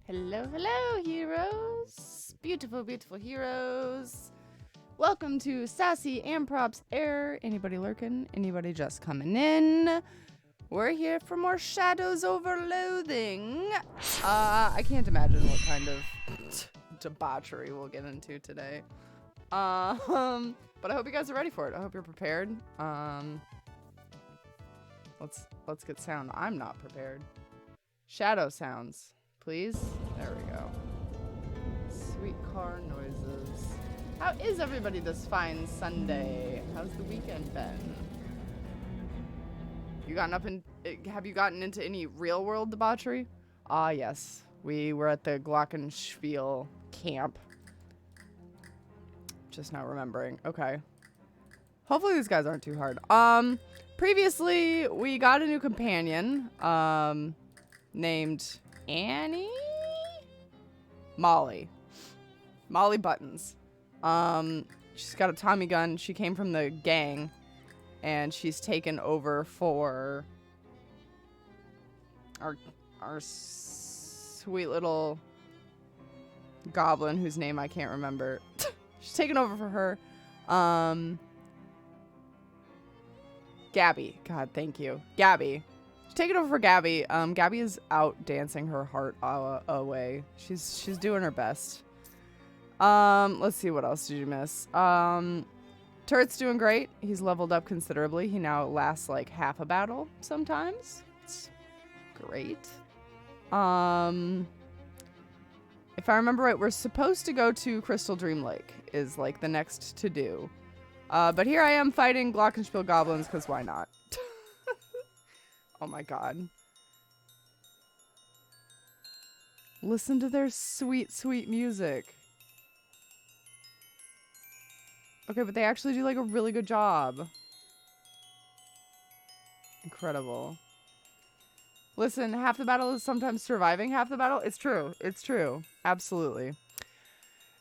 Hello, hello, heroes. Beautiful, beautiful heroes. Welcome to Sassy Amprop's Air. Anybody lurking? Anybody just coming in? We're here for more Shadows over Loathing. I can't imagine what kind of debauchery we'll get into today. But I hope you guys are ready for it. I hope you're prepared. Let's get sound. I'm not prepared. Shadow sounds, please. There we go. Sweet car noises. How is everybody this fine Sunday? How's the weekend been? Have you gotten into any real world debauchery? Ah, yes. We were at the Glockenspiel camp. Just not remembering. Okay. Hopefully these guys aren't too hard. Previously we got a new companion, named Annie? Molly Buttons. She's got a Tommy gun. She came from the gang, and she's taken over for our sweet little goblin whose name I can't remember. She's taken over for her. Gabby. God, thank you. Gabby. She's taken over for Gabby. Gabby is out dancing her heart away. She's doing her best. Let's see, what else did you miss? Turret's doing great. He's leveled up considerably. He now lasts like half a battle sometimes. It's great. If I remember right, we're supposed to go to Crystal Dream Lake is like the next to do. But here I am fighting Glockenspiel goblins, because why not? Oh my god. Listen to their sweet, sweet music. Okay, but they actually do like a really good job. Incredible. Listen, half the battle is sometimes surviving half the battle. It's true. It's true. Absolutely.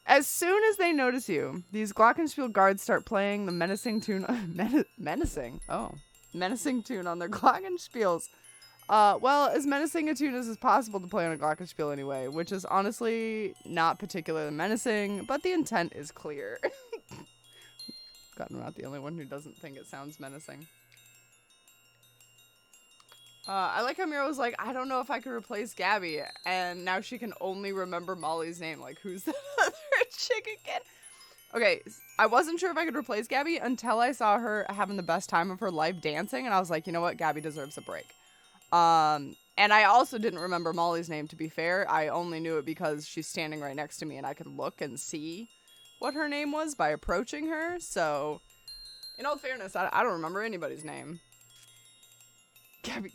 As soon as they notice you, these Glockenspiel guards start playing the menacing tune. Menacing? Oh. Menacing tune on their Glockenspiels. Well, as menacing a tune as is possible to play on a Glockenspiel anyway, which is honestly not particularly menacing, but the intent is clear. God, I'm not the only one who doesn't think it sounds menacing. I like how Mira was like, I don't know if I could replace Gabby, and now she can only remember Molly's name. Like, who's the other chick again? Okay, I wasn't sure if I could replace Gabby until I saw her having the best time of her life dancing, and I was like, you know what? Gabby deserves a break. And I also didn't remember Molly's name, to be fair. I only knew it because she's standing right next to me, and I could look and see what her name was by approaching her. So, in all fairness, I don't remember anybody's name.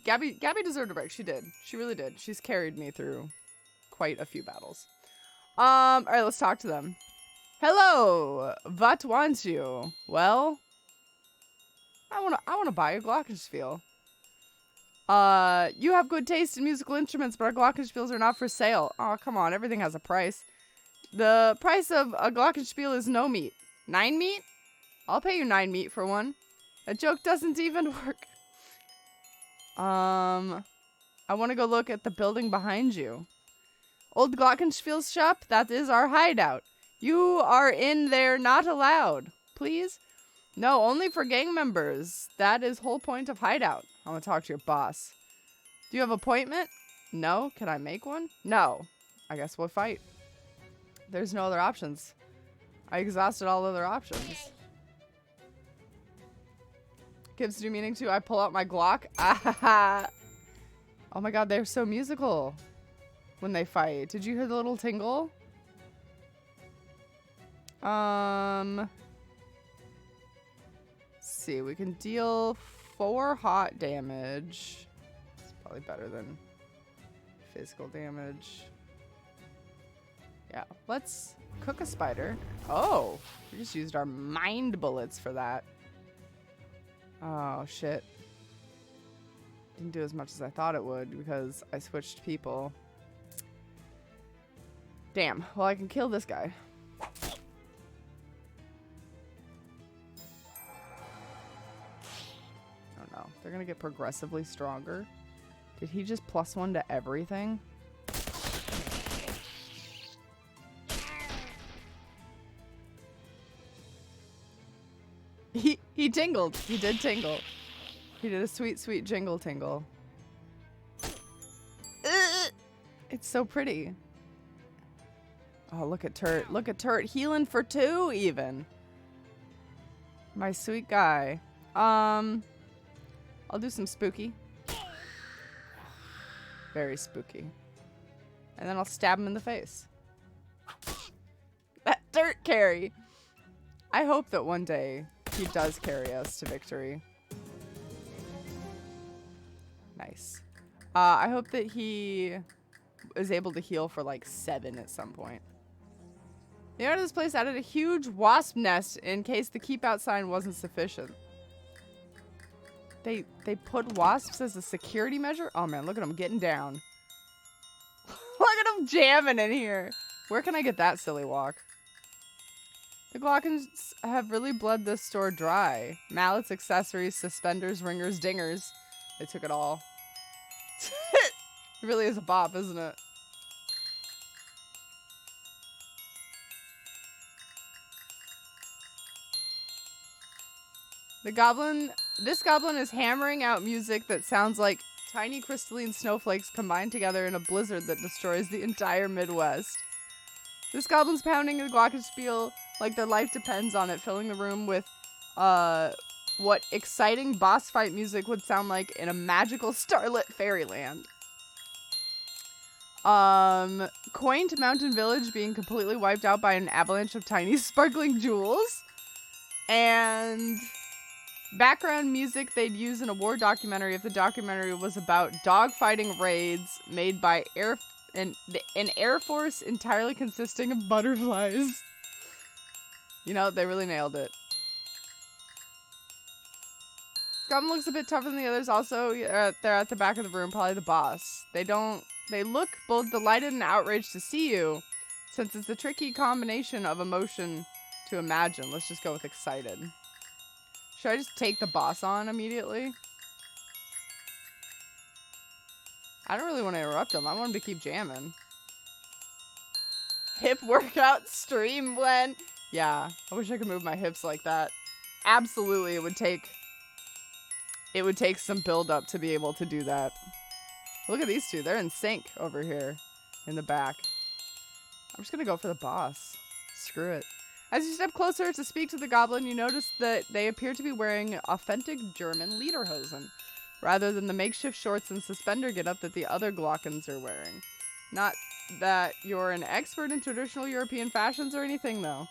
Gabby deserved a break. She did. She really did. She's carried me through quite a few battles. All right, let's talk to them. Hello, what want you? Well, I wanna buy a Glockenspiel. You have good taste in musical instruments, but our Glockenspiels are not for sale. Oh, come on, everything has a price. The price of a Glockenspiel is no meat. 9 meat? I'll pay you 9 meat for one. That joke doesn't even work. I want to go look at the building behind you. Old Glockenspiel's shop? That is our hideout. You are in there, not allowed. Please? No, only for gang members. That is whole point of hideout. I want to talk to your boss. Do you have an appointment? No. Can I make one? No. I guess we'll fight. There's no other options. I exhausted all other options. Gives new meaning to I pull out my Glock. Oh my god, they're so musical when they fight. Did you hear the little tingle? Let's see, we can deal 4 hot damage. It's probably better than physical damage. Yeah, let's cook a spider. Oh, we just used our mind bullets for that. Oh, shit. Didn't do as much as I thought it would because I switched people. Damn. Well, I can kill this guy. Oh, no. They're gonna get progressively stronger. Did he just +1 to everything? He tingled. He did tingle. He did a sweet, sweet jingle tingle. It's so pretty. Oh, look at Turt. Look at Turt healing for 2 even. My sweet guy. I'll do some spooky. Very spooky. And then I'll stab him in the face. That Turt carry. I hope that one day he does carry us to victory. Nice. I hope that he is able to heal for like 7 at some point. The owner of this place added a huge wasp nest in case the keep out sign wasn't sufficient. They put wasps as a security measure? Oh man, look at them getting down. Look at them jamming in here. Where can I get that silly walk? The Glockens have really bled this store dry. Mallets, accessories, suspenders, ringers, dingers. They took it all. It really is a bop, isn't it? This goblin is hammering out music that sounds like tiny crystalline snowflakes combined together in a blizzard that destroys the entire Midwest. This goblin's pounding the glockenspiel like their life depends on it, filling the room with what exciting boss fight music would sound like in a magical starlit fairyland. Quaint mountain village being completely wiped out by an avalanche of tiny sparkling jewels. And background music they'd use in a war documentary if the documentary was about dogfighting raids made by an Air Force entirely consisting of butterflies. You know, they really nailed it. Goblin looks a bit tougher than the others. Also, they're at the back of the room, probably the boss. They look both delighted and outraged to see you, since it's a tricky combination of emotion to imagine. Let's just go with excited. Should I just take the boss on immediately? I don't really want to interrupt him. I want him to keep jamming. Hip workout stream blend. Yeah, I wish I could move my hips like that. Absolutely, it would take some build up to be able to do that. Look at these two. They're in sync over here in the back. I'm just going to go for the boss. Screw it. As you step closer to speak to the goblin, you notice that they appear to be wearing authentic German lederhosen, rather than the makeshift shorts and suspender getup that the other Glockens are wearing. Not that you're an expert in traditional European fashions or anything, though.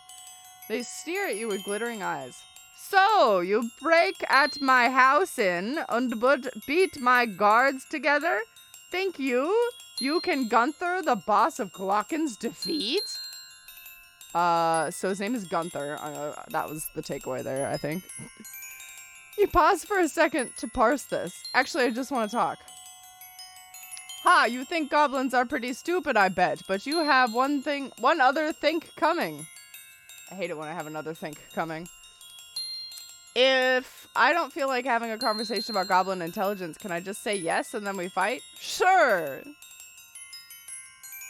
They stare at you with glittering eyes. So, you break at my house in and beat my guards together? Think you can Gunther, the boss of Glocken's defeat? So his name is Gunther. That was the takeaway there, I think. He paused for a second to parse this. Actually, I just want to talk. Ha, you think goblins are pretty stupid, I bet, but you have one other think coming. I hate it when I have another think coming. If I don't feel like having a conversation about goblin intelligence, can I just say yes and then we fight? Sure.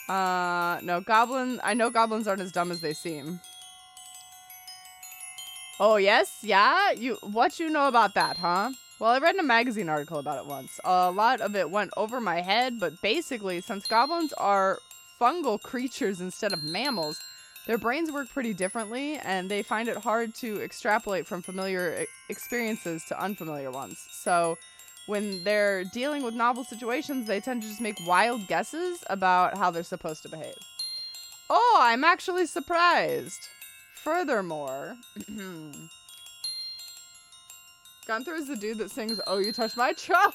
No, I know goblins aren't as dumb as they seem. Oh, yes? Yeah? What you know about that, huh? Well, I read in a magazine article about it once. A lot of it went over my head, but basically, since goblins are fungal creatures instead of mammals, their brains work pretty differently, and they find it hard to extrapolate from familiar experiences to unfamiliar ones. So, when they're dealing with novel situations, they tend to just make wild guesses about how they're supposed to behave. Oh, I'm actually surprised. Furthermore, Gunther is the dude that sings, "Oh, you touched my tra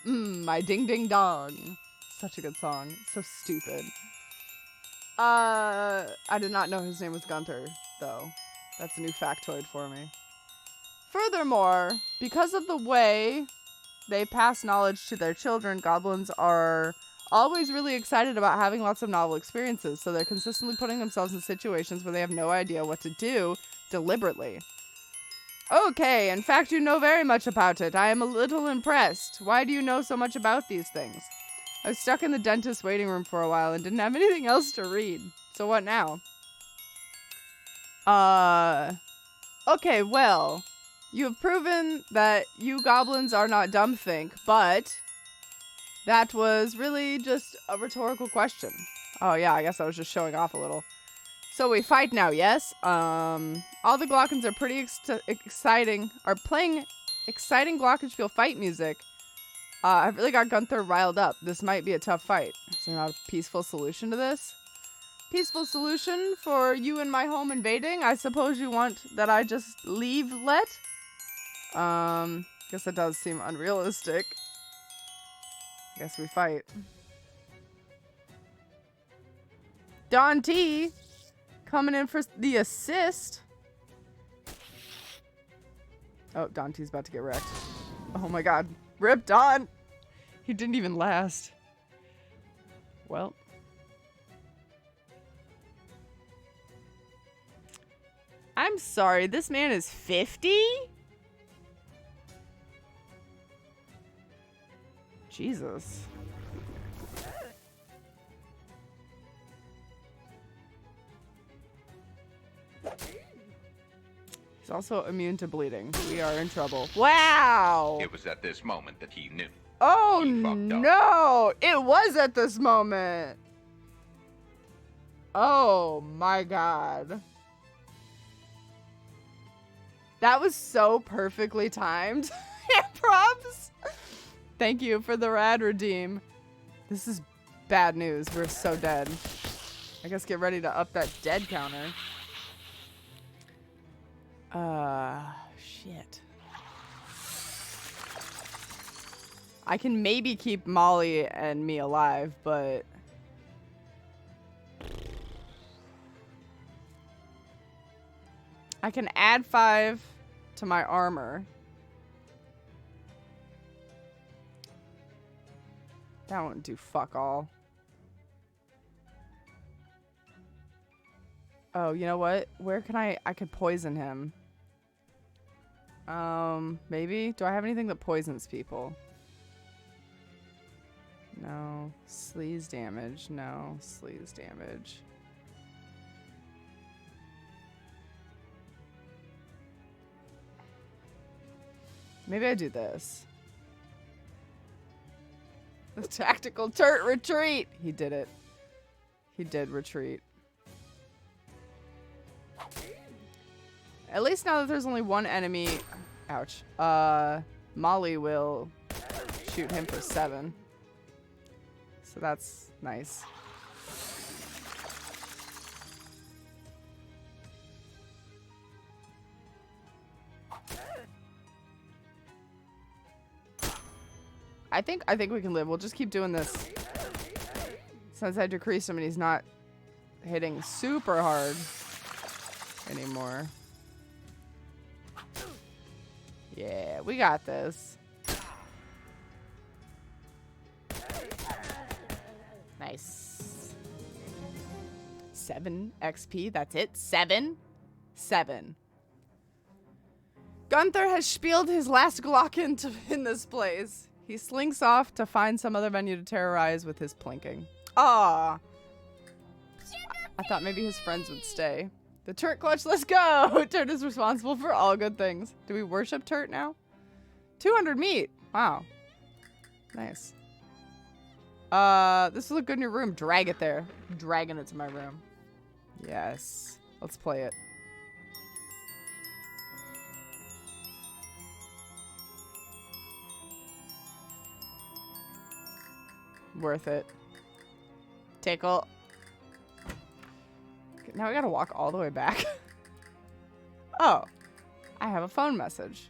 my ding ding dong." Such a good song. So stupid. I did not know his name was Gunther, though. That's a new factoid for me. Furthermore, because of the way they pass knowledge to their children, goblins are always really excited about having lots of novel experiences, so they're consistently putting themselves in situations where they have no idea what to do deliberately. Okay, in fact, you know very much about it. I am a little impressed. Why do you know so much about these things? I was stuck in the dentist's waiting room for a while and didn't have anything else to read. So what now? Okay, well, you have proven that you goblins are not dumbthink, but that was really just a rhetorical question. Oh yeah, I guess I was just showing off a little. So we fight now, yes? All the Glockens are pretty exciting, are playing exciting Glockenspiel fight music. I've really got Gunther riled up. This might be a tough fight. Is there not a peaceful solution to this? Peaceful solution for you and my home invading? I suppose you want that I just leave, let? Guess that does seem unrealistic. Guess we fight. Don T coming in for the assist. Oh, Don T's about to get wrecked. Oh my god. Rip Don! He didn't even last. Well. I'm sorry, this man is 50? Jesus. He's also immune to bleeding. We are in trouble. Wow! It was at this moment that he knew. Oh He fucked up. no! It was at this moment! Oh my god. That was so perfectly timed. Props! Thank you for the rad redeem. This is bad news. We're so dead. I guess get ready to up that dead counter. Shit. I can maybe keep Molly and me alive, but... I can add 5 to my armor. That won't do fuck all. Oh, you know what? Where can I could poison him. Maybe? Do I have anything that poisons people? No. Sleaze damage. No. Sleaze damage. Maybe I do this. The tactical turret retreat! He did it. He did retreat. At least now that there's only one enemy... Ouch. Molly will shoot him for 7. So that's nice. I think we can live. We'll just keep doing this. Since I decreased him and he's not hitting super hard anymore. Yeah, we got this. Nice. 7 XP, that's it? 7? 7. Gunther has spieled his last Glocken in this place. He slinks off to find some other venue to terrorize with his plinking. Ah, I thought maybe his friends would stay. The Turt clutch, let's go! Turt is responsible for all good things. Do we worship Turt now? 200 meat. Wow. Nice. This will look good in your room. Drag it there. I'm dragging it to my room. Yes. Let's play it. Worth it. Tickle. Now I gotta walk all the way back. Oh. I have a phone message.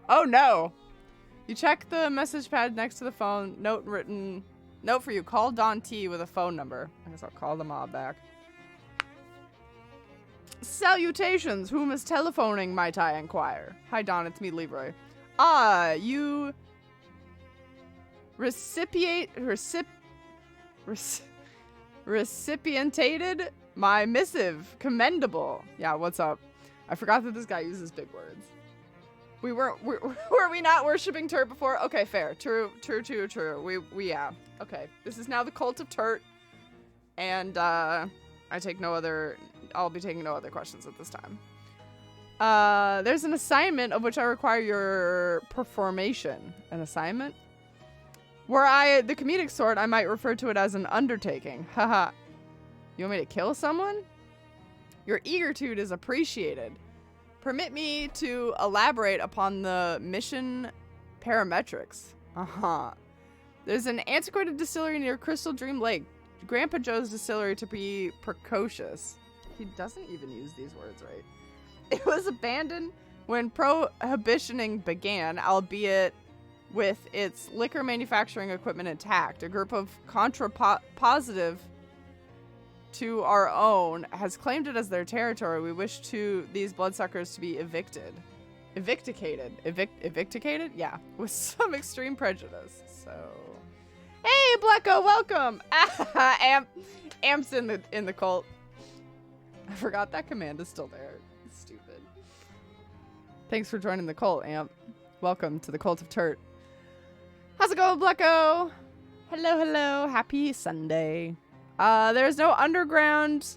Oh no! You check the message pad next to the phone. Note written. Note for you. Call Don T with a phone number. I guess I'll call the mob back. Salutations! Whom is telephoning, might I inquire? Hi Don, it's me, Leroy. Ah, you... recipientated my missive. Commendable. Yeah, what's up? I forgot that this guy uses big words. Were we not worshipping Turt before? Okay, fair. True. We yeah. Okay. This is now the cult of Turt. And I'll be taking no other questions at this time. There's an assignment of which I require your performation. An assignment? Were I the comedic sort, I might refer to it as an undertaking. Haha. You want me to kill someone? Your eagertude is appreciated. Permit me to elaborate upon the mission parametrics. There's an antiquated distillery near Crystal Dream Lake. Grandpa Joe's distillery to be precocious. He doesn't even use these words right. It was abandoned when prohibitioning began, albeit with its liquor manufacturing equipment intact. A group of contrapositive to our own has claimed it as their territory. We wish to these bloodsuckers to be evicted. Evicticated? Yeah, with some extreme prejudice. So, hey, Blecko, welcome. Amp's in the cult. I forgot that command is still there. It's stupid. Thanks for joining the cult, Amp. Welcome to the cult of Turt. How's it going, Blecko? Hello, hello. Happy Sunday. There's no underground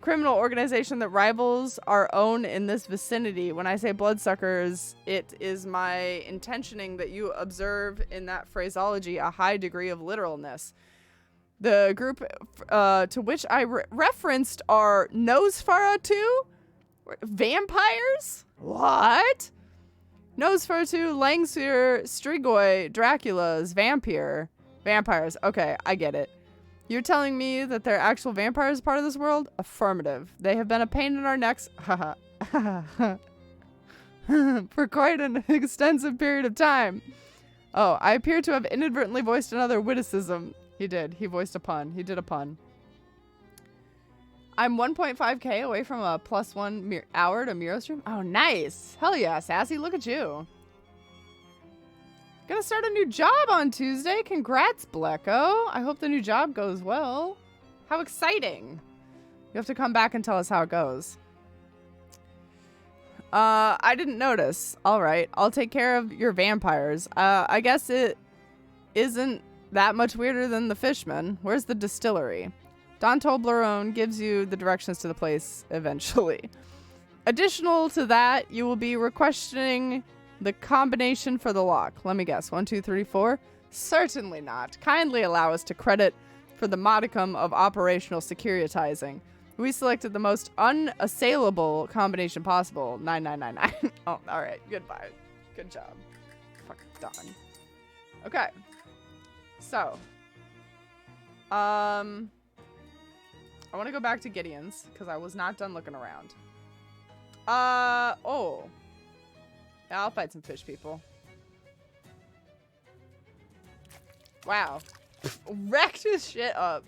criminal organization that rivals our own in this vicinity. When I say bloodsuckers, it is my intentioning that you observe in that phraseology a high degree of literalness. The group to which I referenced are Nosferatu? Vampires? What? Nosferatu, Langsuir, Strigoi, Dracula's, Vampires. Okay, I get it. You're telling me that there are actual vampires part of this world? Affirmative. They have been a pain in our necks for quite an extensive period of time. Oh, I appear to have inadvertently voiced another witticism. He did. He voiced a pun. He did a pun. I'm 1.5k away from a +1 hour to Miro stream. Oh, nice. Hell yeah, Sassy. Look at you. Gonna start a new job on Tuesday. Congrats, Blecko. I hope the new job goes well. How exciting. You have to come back and tell us how it goes. I didn't notice. All right. I'll take care of your vampires. I guess it isn't that much weirder than the Fishman. Where's the distillery? Don Toblerone gives you the directions to the place eventually. Additional to that, you will be requesting the combination for the lock. Let me guess. 1, 2, 3, 4? Certainly not. Kindly allow us to credit for the modicum of operational securitizing. We selected the most unassailable combination possible. 9999. Oh, all right. Goodbye. Good job. Fuck, done. Okay. So. I want to go back to Gideon's because I was not done looking around. Oh. Yeah, I'll fight some fish people. Wow. Wrecked his shit up.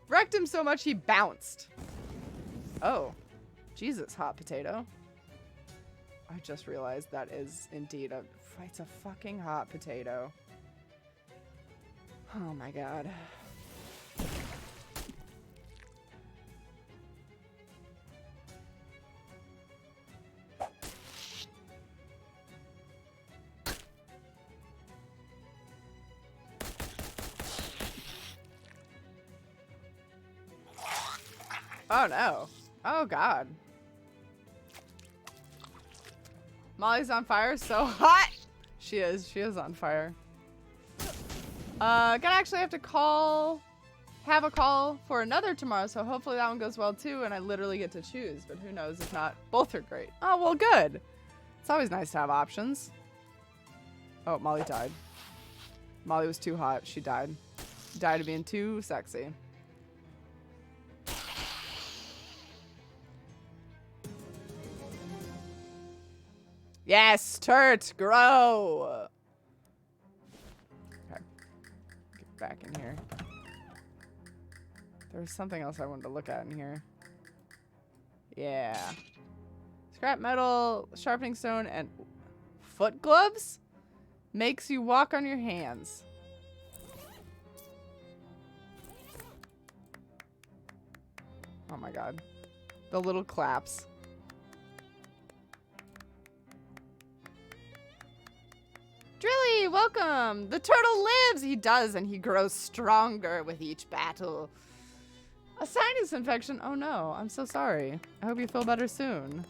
Wrecked him so much he bounced. Oh. Jesus, hot potato. I just realized that is indeed it's a fucking hot potato. Oh my god. Oh no. Oh god. Molly's on fire. So hot. She is on fire. Gonna actually have to have a call for another tomorrow, so hopefully that one goes well too, and I literally get to choose, but who knows if not, both are great. Oh, well, good. It's always nice to have options. Oh, Molly died. Molly was too hot. She died. Died of being too sexy. Yes, Turt, grow. Okay, get back in here. There was something else I wanted to look at in here. Yeah. Scrap metal, sharpening stone, and foot gloves? Makes you walk on your hands. Oh my god. The little claps. Drilly, welcome! The turtle lives! He does, and he grows stronger with each battle. A sinus infection? Oh no, I'm so sorry. I hope you feel better soon.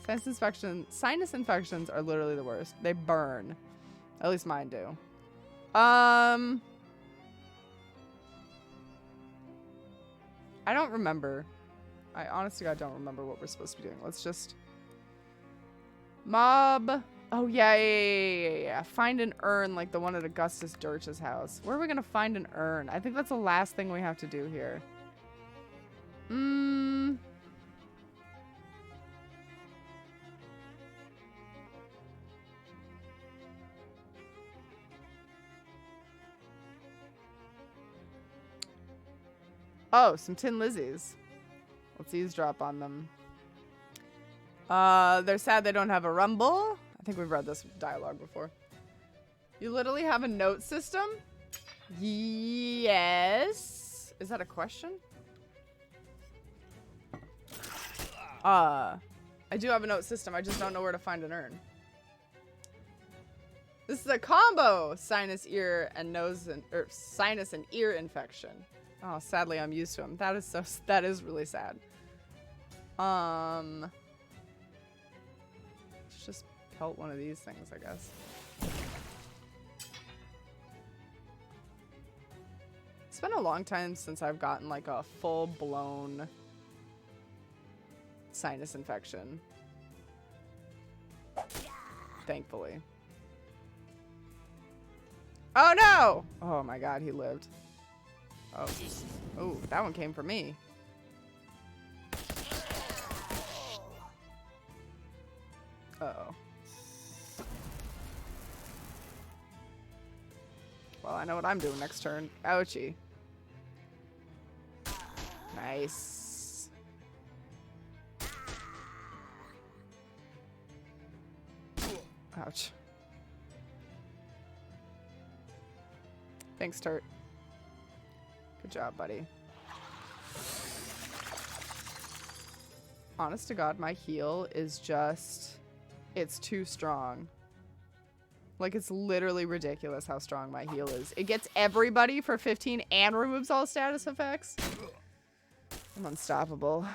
Sinus infections are literally the worst. They burn. At least mine do. I don't remember. I honestly, I don't remember what we're supposed to be doing. Let's just... Mob. Oh, yeah. Find an urn like the one at Augustus Dirch's house. Where are we going to find an urn? I think that's the last thing we have to do here. Oh, some Tin Lizzies. Let's eavesdrop on them. They're sad they don't have a rumble. I think we've read this dialogue before. You literally have a note system? Yes. Is that a question? I do have a note system. I just don't know where to find an urn. This is a combo sinus, ear, and nose, or sinus and ear infection. Oh, sadly, I'm used to them. That is really sad. Let's just pelt one of these things, I guess. It's been a long time since I've gotten like a full-blown sinus infection. Thankfully. Oh no! Oh my god, he lived. Oh. Oh, that one came for me. Uh-oh. Well, I know what I'm doing next turn. Ouchie. Nice. Ouch. Thanks, Turt. Good job, buddy. Honest to God, my heal is just... It's too strong. Like, it's literally ridiculous how strong my heal is. It gets everybody for 15 and removes all status effects. I'm unstoppable.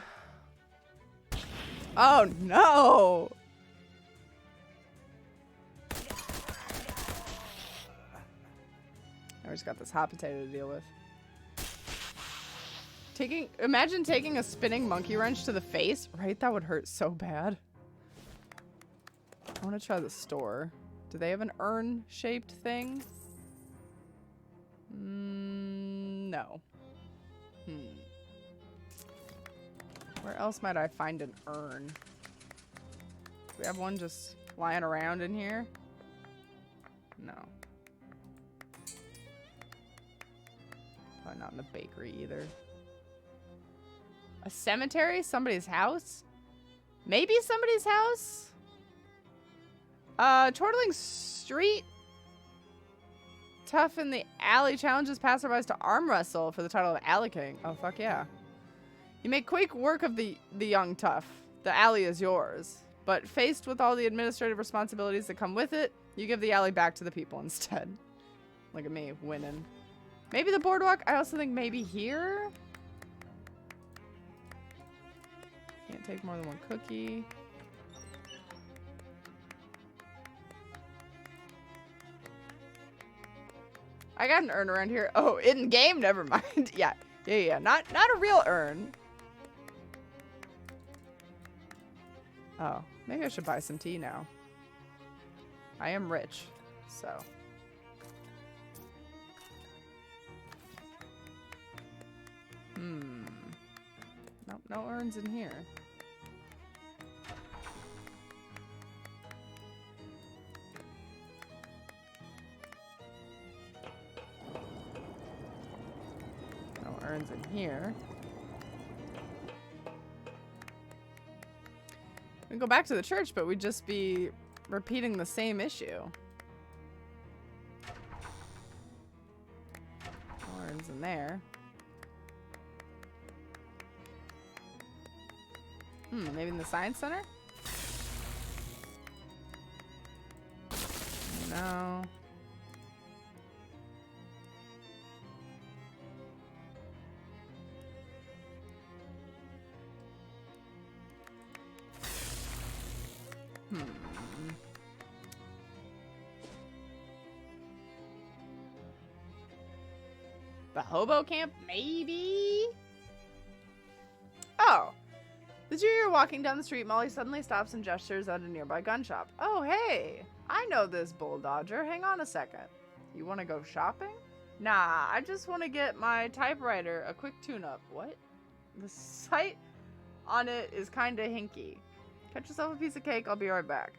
Oh, no! I just got this hot potato to deal with. Imagine taking a spinning monkey wrench to the face, right? That would hurt so bad. I want to try the store. Do they have an urn-shaped thing? No. Where else might I find an urn? Do we have one just lying around in here? No. Probably not in the bakery either. A cemetery? Somebody's house? Maybe somebody's house? Chortling Street. Tough in the Alley challenges passerbys to arm wrestle for the title of Alley King. Oh, fuck yeah. You make quick work of the young Tough. The alley is yours. But faced with all the administrative responsibilities that come with it, you give the alley back to the people instead. Look at me, winning. Maybe the boardwalk? I also think maybe here? Can't take more than one cookie. I got an urn around here. Oh, in game? Never mind. Yeah. Not a real urn. Oh, maybe I should buy some tea now. I am rich, so. Nope, no urns in here. No urns in here. We can go back to the church, but we'd just be repeating the same issue. No urns in there. Maybe in the science center? No. The hobo camp, maybe? Oh. The two are walking down the street. Molly suddenly stops and gestures at a nearby gun shop. Oh, hey. I know this bulldodger. Hang on a second. You want to go shopping? Nah, I just want to get my typewriter a quick tune-up. What? The sight on it is kind of hinky. Catch yourself a piece of cake. I'll be right back.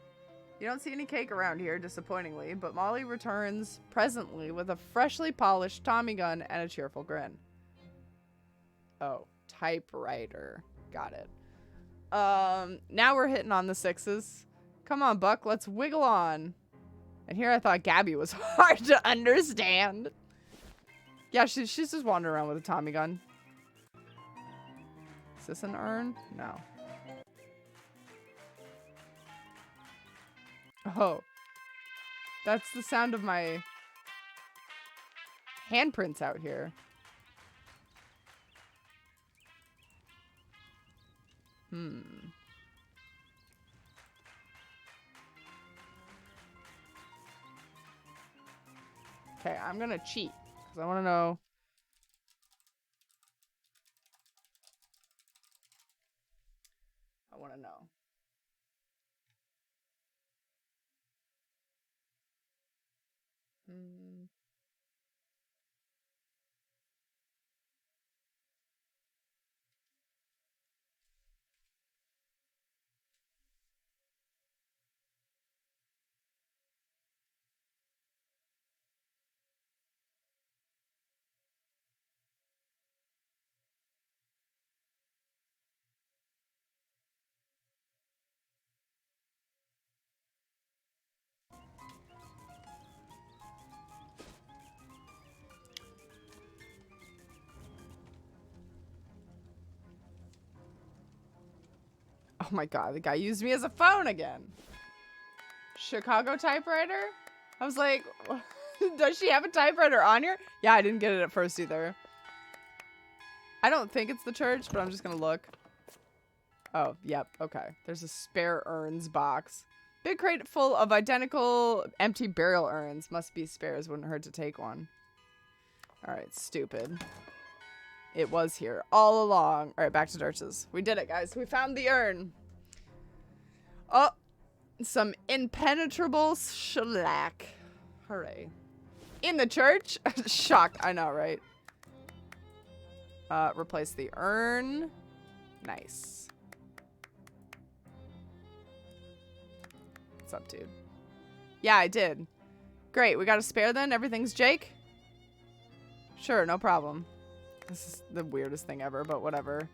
You don't see any cake around here, disappointingly, but Molly returns presently with a freshly polished Tommy gun and a cheerful grin. Oh, typewriter. Got it. Now we're hitting on the sixes. Come on, Buck, let's wiggle on. And here I thought Gabby was hard to understand. Yeah, she's just wandering around with a Tommy gun. Is this an urn? No. Oh. That's the sound of my handprints out here. Okay, I'm gonna cheat because I want to know. I want to know. Oh my god, the guy used me as a phone again. Chicago typewriter? I was like, does she have a typewriter on here? Yeah, I didn't get it at first either. I don't think it's the church, but I'm just gonna look. Oh, yep, okay. There's a spare urns box. Big crate full of identical empty burial urns. Must be spares, wouldn't hurt to take one. Alright, stupid. It was here all along. Alright, back to Dirches. We did it, guys. We found the urn. Oh, some impenetrable shellac. Hooray. In the church? Shocked. I know, right? Replace the urn. Nice. What's up, dude? Yeah, I did. Great. We got a spare then? Everything's Jake? Sure, no problem. This is the weirdest thing ever, but whatever.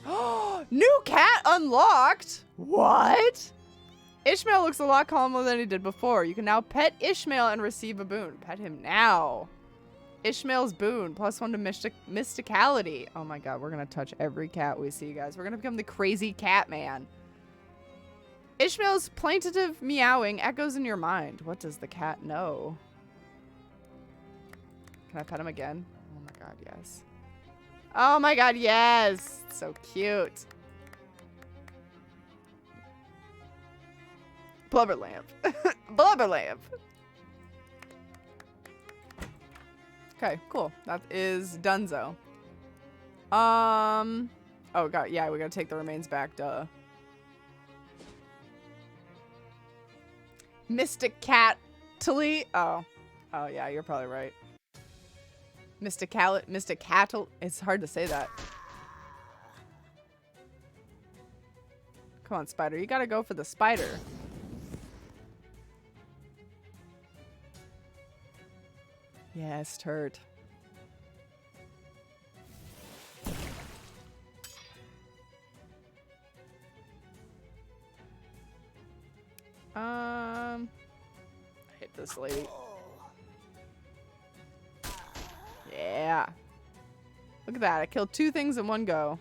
Oh, new cat unlocked! What? Ishmael looks a lot calmer than he did before. You can now pet Ishmael and receive a boon. Pet him now. Ishmael's boon, +1 to mysticality. Oh my god, we're gonna touch every cat we see, guys. We're gonna become the crazy cat man. Ishmael's plaintive meowing echoes in your mind. What does the cat know? Can I pet him again? Oh my god, yes. Oh my god, yes! So cute. Blubber lamp. Blubber lamp. Okay, cool. That is donezo. Oh god, yeah, we gotta take the remains back, duh. Mysticatally. Oh. Oh yeah, you're probably right. Mysticatal. It's hard to say that. Come on, spider. You gotta go for the spider. Yes, turd. I hate this lady. Yeah. Look at that. I killed 2 things in one go.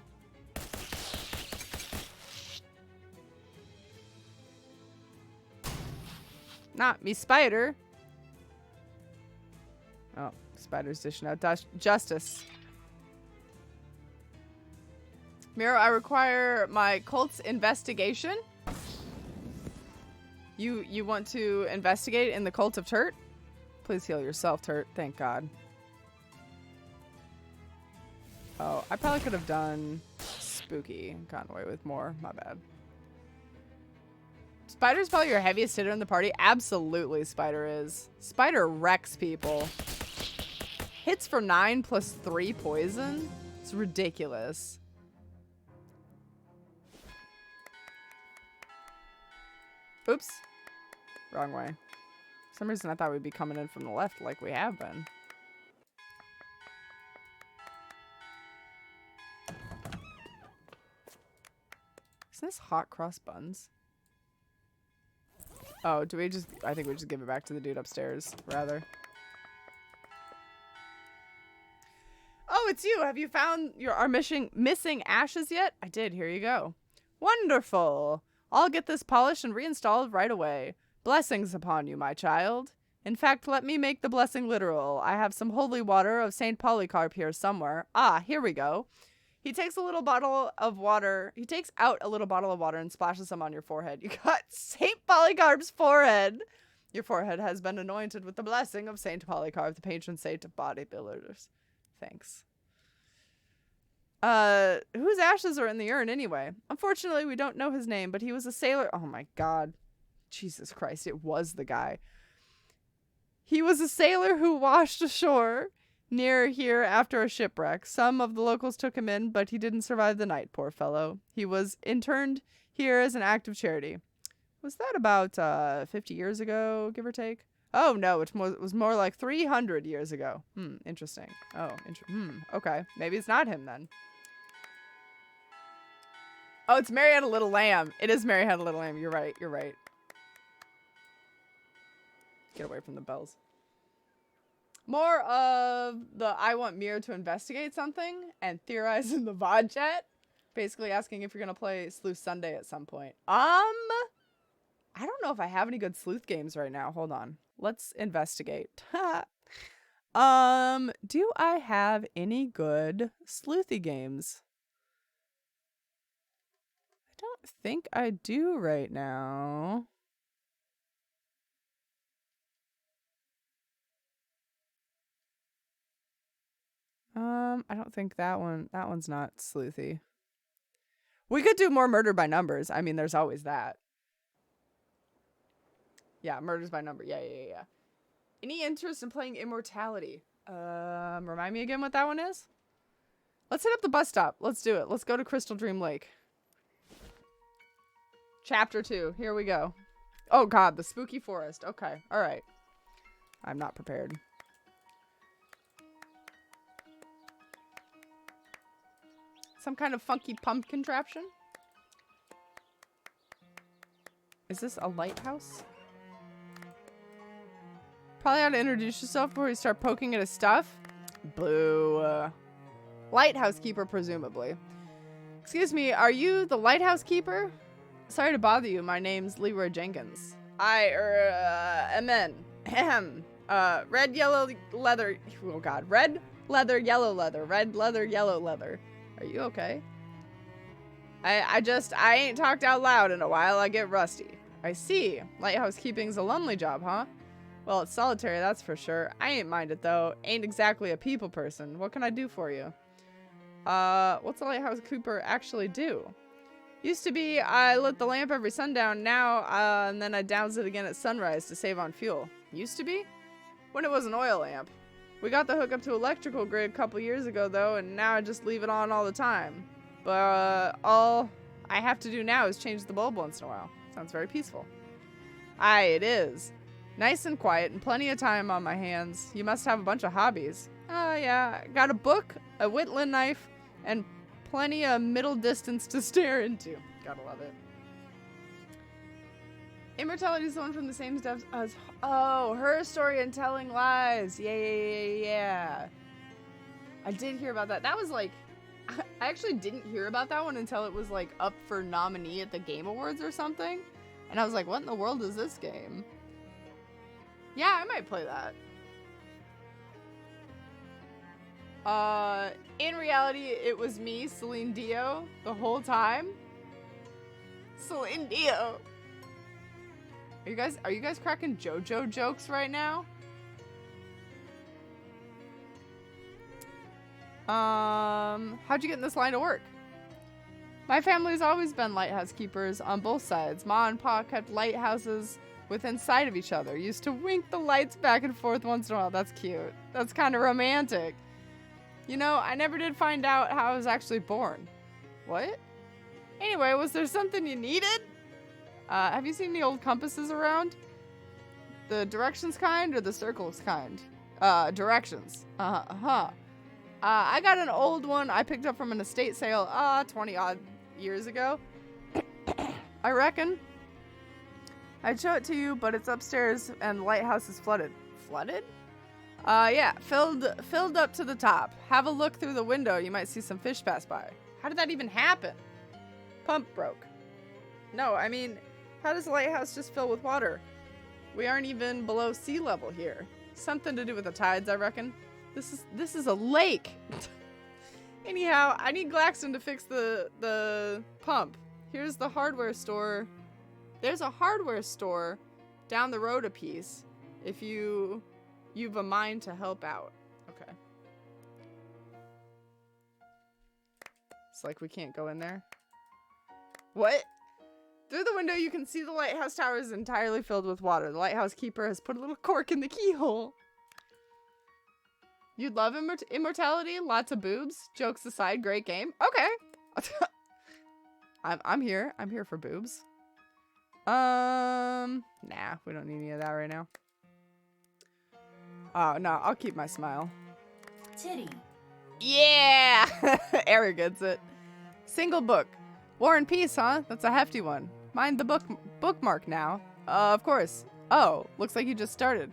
Not me, spider. Oh, spider's dishing out justice. Miro, I require my cult's investigation. You want to investigate in the cult of Turt? Please heal yourself, Turt. Thank God. Oh, I probably could have done spooky and gotten away with more. My bad. Spider's probably your heaviest hitter in the party. Absolutely, Spider is. Spider wrecks people. Hits for 9 plus 3 poison. It's ridiculous. Oops. Wrong way. For some reason I thought we'd be coming in from the left like we have been. Isn't this hot cross buns? Oh, do we just... I think we just give it back to the dude upstairs, rather. Oh, it's you! Have you found our missing ashes yet? I did. Here you go. Wonderful! I'll get this polished and reinstalled right away. Blessings upon you, my child. In fact, let me make the blessing literal. I have some holy water of St. Polycarp here somewhere. Ah, here we go. He takes a little bottle of water. He takes out a little bottle of water and splashes some on your forehead. You got St. Polycarp's forehead. Your forehead has been anointed with the blessing of St. Polycarp, the patron saint of bodybuilders. Thanks. Whose ashes are in the urn anyway? Unfortunately, we don't know his name, but he was a sailor. Oh my God. Jesus Christ, it was the guy. He was a sailor who washed ashore near here after a shipwreck. Some of the locals took him in, but he didn't survive the night, poor fellow. He was interned here as an act of charity. Was that about 50 years ago, give or take? Oh, no, it was more like 300 years ago. Interesting. Oh, okay. Maybe it's not him then. Oh, it's Mary Had a Little Lamb. It is Mary Had a Little Lamb. You're right. You're right. Get away from the bells. More of the I want Mira to investigate something and theorize in the VOD chat. Basically asking if you're going to play Sleuth Sunday at some point. I don't know if I have any good sleuth games right now. Hold on. Let's investigate. Do I have any good sleuthy games? I don't think I do right now. I don't think that one's not sleuthy. We could do more murder by numbers. I mean, there's always that. Yeah, murders by number. Yeah. Any interest in playing Immortality? Remind me again what that one is? Let's hit up the bus stop. Let's do it. Let's go to Crystal Dream Lake. Chapter 2. Here we go. Oh God, the spooky forest. Okay. All right. I'm not prepared. Some kind of funky pump contraption? Is this a lighthouse? Probably ought to introduce yourself before you start poking at his stuff. Boo. Lighthouse keeper, presumably. Excuse me, are you the lighthouse keeper? Sorry to bother you. My name's Leroy Jenkins. am in. Ahem. Red, yellow, leather. Oh God. Red, leather, yellow leather. Red, leather, yellow leather. Are you okay? I ain't talked out loud in a while. I get rusty. I see. Lighthouse keeping's a lonely job, huh? Well, it's solitary, that's for sure. I ain't mind it, though. Ain't exactly a people person. What can I do for you? What's a lighthouse keeper actually do? Used to be I lit the lamp every sundown. Now, and then I downs it again at sunrise to save on fuel. Used to be? When it was an oil lamp. We got the hookup to electrical grid a couple years ago, though, and now I just leave it on all the time. But, all I have to do now is change the bulb once in a while. Sounds very peaceful. Aye, it is. Nice and quiet and plenty of time on my hands. You must have a bunch of hobbies. Oh, yeah. Got a book, a whittling knife, and plenty of middle distance to stare into. Gotta love it. Immortality is the one from the same devs as... Oh, Her Story and Telling Lies. Yeah. I did hear about that. That was like... I actually didn't hear about that one until it was like up for nominee at the Game Awards or something. And I was like, what in the world is this game? Yeah, I might play that. In reality, it was me, Celine Dio, the whole time. Celine Dio. Are you guys cracking JoJo jokes right now? How'd you get in this line of work? My family's always been lighthouse keepers on both sides. Ma and Pa kept lighthouses within sight of each other. Used to wink the lights back and forth once in a while. That's cute. That's kind of romantic. You know, I never did find out how I was actually born. What? Anyway, was there something you needed? Have you seen the old compasses around? The directions kind or the circles kind? Directions. I got an old one I picked up from an estate sale, 20 odd years ago. I reckon. I'd show it to you, but it's upstairs and the lighthouse is flooded. Flooded? Yeah, filled up to the top. Have a look through the window, you might see some fish pass by. How did that even happen? Pump broke. No, I mean, how does the lighthouse just fill with water? We aren't even below sea level here. Something to do with the tides, I reckon. This is a lake. Anyhow, I need Glaxton to fix the pump. Here's the hardware store. There's a hardware store down the road a piece. If you've a mind to help out. Okay. It's like we can't go in there. What? Through the window, you can see the lighthouse tower is entirely filled with water. The lighthouse keeper has put a little cork in the keyhole. You'd love immortality? Lots of boobs? Jokes aside, great game. Okay. I'm here. I'm here for boobs. Nah, we don't need any of that right now. Oh, no, I'll keep my smile. Titty. Yeah! Eric gets it. Single book. War and Peace, huh? That's a hefty one. Mind the bookmark now. Of course. Oh, looks like you just started.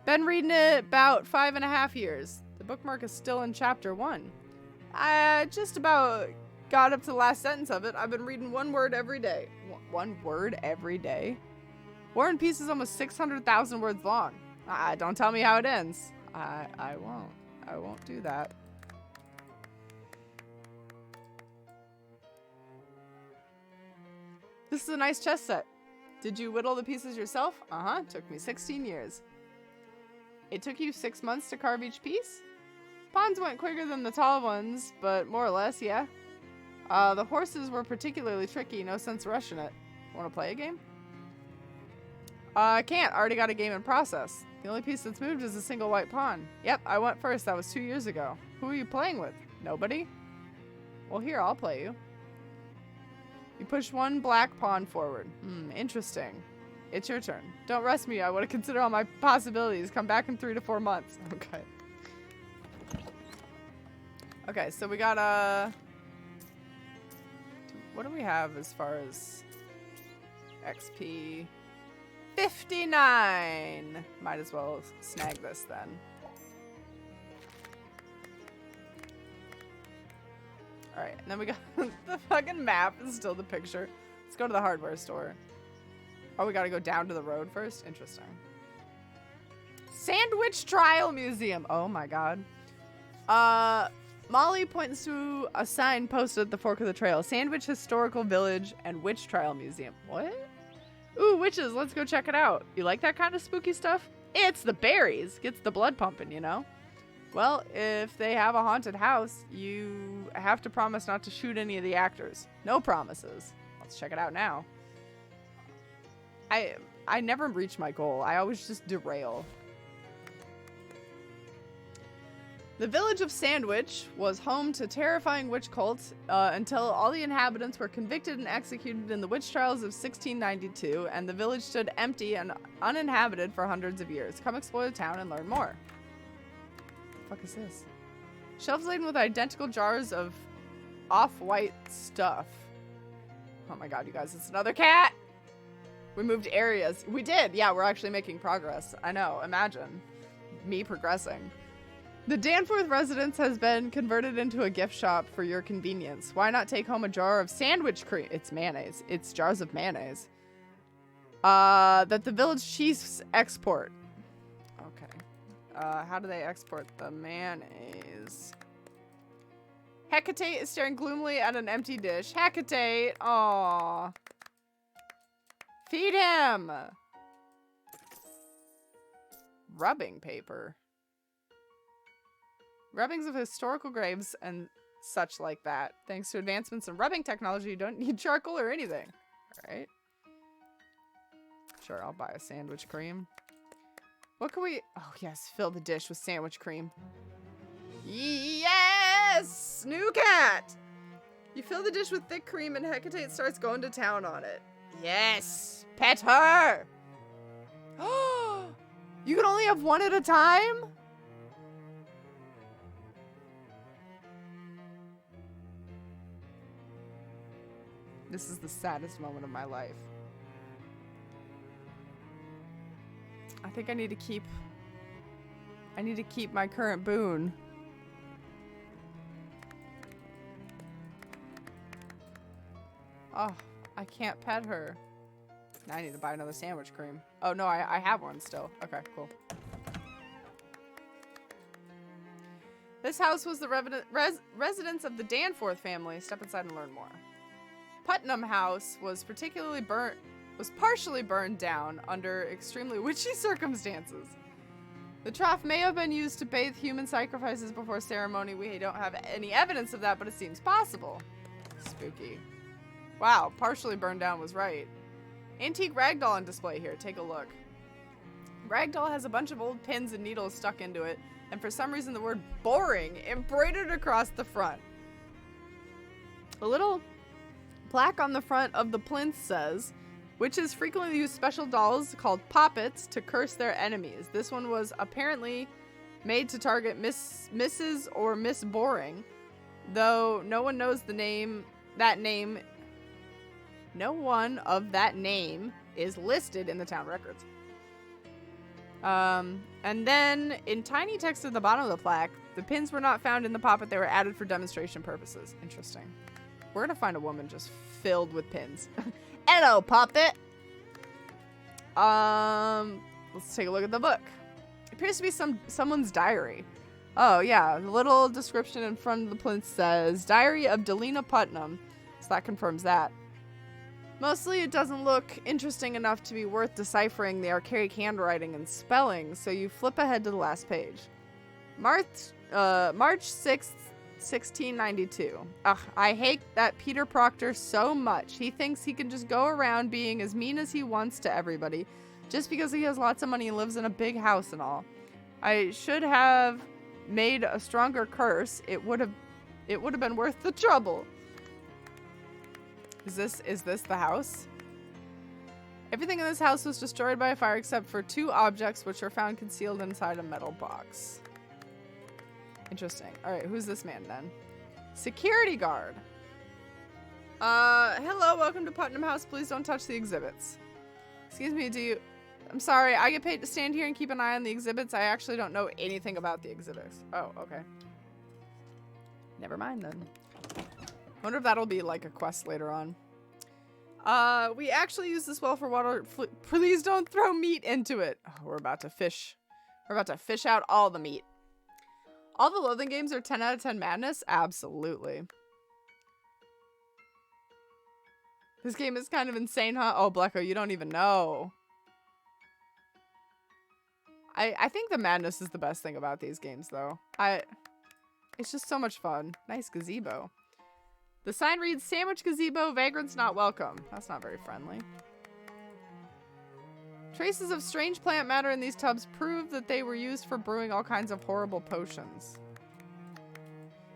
Been reading it about 5.5 years. The bookmark is still in chapter 1. I just about got up to the last sentence of it. I've been reading one word every day. One word every day? War and Peace is almost 600,000 words long. Don't tell me how it ends. I won't. I won't do that. This is a nice chess set. Did you whittle the pieces yourself? Uh-huh. Took me 16 years. It took you 6 months to carve each piece? Pawns went quicker than the tall ones, but more or less, yeah. The horses were particularly tricky. No sense rushing it. Want to play a game? I can't. Already got a game in process. The only piece that's moved is a single white pawn. Yep, I went first. That was 2 years ago. Who are you playing with? Nobody? Well, here, I'll play you. You push one black pawn forward. Interesting. It's your turn. Don't rush me. I want to consider all my possibilities. Come back in 3 to 4 months. Okay. Okay, so we got, what do we have as far as XP? 59! Might as well snag this then. Alright, and then we got the fucking map is still the picture. Let's go to the hardware store. Oh, we gotta go down to the road first? Interesting. Sandwich Trial Museum. Oh my god. Molly points to a sign posted at the fork of the trail. Sandwich Historical Village and Witch Trial Museum. What? Ooh, witches. Let's go check it out. You like that kind of spooky stuff? It's the berries. Gets the blood pumping, you know? Well, if they have a haunted house, you have to promise not to shoot any of the actors. No promises. Let's check it out now. I never reach my goal. I always just derail. The village of Sandwich was home to terrifying witch cults until all the inhabitants were convicted and executed in the witch trials of 1692, and the village stood empty and uninhabited for hundreds of years. Come explore the town and learn more. What the fuck is this? Shelves laden with identical jars of off-white stuff. Oh my god, you guys, it's another cat! We moved areas. We did! Yeah, we're actually making progress. I know, imagine. Me progressing. The Danforth residence has been converted into a gift shop for your convenience. Why not take home a jar of sandwich cream? It's mayonnaise. It's jars of mayonnaise. That the village chiefs export. Okay. How do they export the mayonnaise? news. Hecate is staring gloomily at an empty dish. Hecate! Aww. Feed him! Rubbing paper. Rubbings of historical graves and such like that. Thanks to advancements in rubbing technology, you don't need charcoal or anything. Alright. Sure, I'll buy a sandwich cream. What can we... Oh, yes. Fill the dish with sandwich cream. Yes! New cat! You fill the dish with thick cream and Hecate starts going to town on it. Yes! Pet her! You can only have one at a time? This is the saddest moment of my life. I think I need to keep my current boon. Oh, I can't pet her. Now I need to buy another sandwich cream. Oh no, I have one still. Okay, cool. This house was the residence of the Danforth family. Step inside and learn more. Putnam House was partially burned down under extremely witchy circumstances. The trough may have been used to bathe human sacrifices before ceremony. We don't have any evidence of that, but it seems possible. Spooky. Wow, partially burned down was right. Antique ragdoll on display here. Take a look. Ragdoll has a bunch of old pins and needles stuck into it, and for some reason the word boring embroidered across the front. A little plaque on the front of the plinth says, witches frequently use special dolls called poppets to curse their enemies. This one was apparently made to target Mrs. or Miss Boring, though no one knows no one of that name is listed in the town records. And then in tiny text at the bottom of the plaque, the pins were not found in the poppet. They were added for demonstration purposes. Interesting. We're gonna find a woman just filled with pins. Hello, poppet. Let's take a look at the book. It appears to be someone's diary. Oh yeah, the little description in front of the plinth says, Diary of Delina Putnam. So that confirms that. Mostly it doesn't look interesting enough to be worth deciphering the archaic handwriting and spelling, so you flip ahead to the last page. March 6th, 1692. Ugh, I hate that Peter Proctor so much. He thinks he can just go around being as mean as he wants to everybody, just because he has lots of money and lives in a big house and all. I should have made a stronger curse. It would have been worth the trouble. Is this the house? Everything in this house was destroyed by a fire except for 2 objects which were found concealed inside a metal box. Interesting. Alright, who's this man then? Security guard. Hello, welcome to Putnam House. Please don't touch the exhibits. Excuse me, I'm sorry, I get paid to stand here and keep an eye on the exhibits. I actually don't know anything about the exhibits. Oh, okay. Never mind then. Wonder if that'll be like a quest later on. We actually use this well for water. Please don't throw meat into it. Oh, we're about to fish. We're about to fish out all the meat. All the Loathing games are 10 out of 10 madness? Absolutely. This game is kind of insane, huh? Oh, Blecko, you don't even know. I think the madness is the best thing about these games, though. It's just so much fun. Nice gazebo. The sign reads, Sandwich Gazebo, vagrants not welcome. That's not very friendly. Traces of strange plant matter in these tubs prove that they were used for brewing all kinds of horrible potions.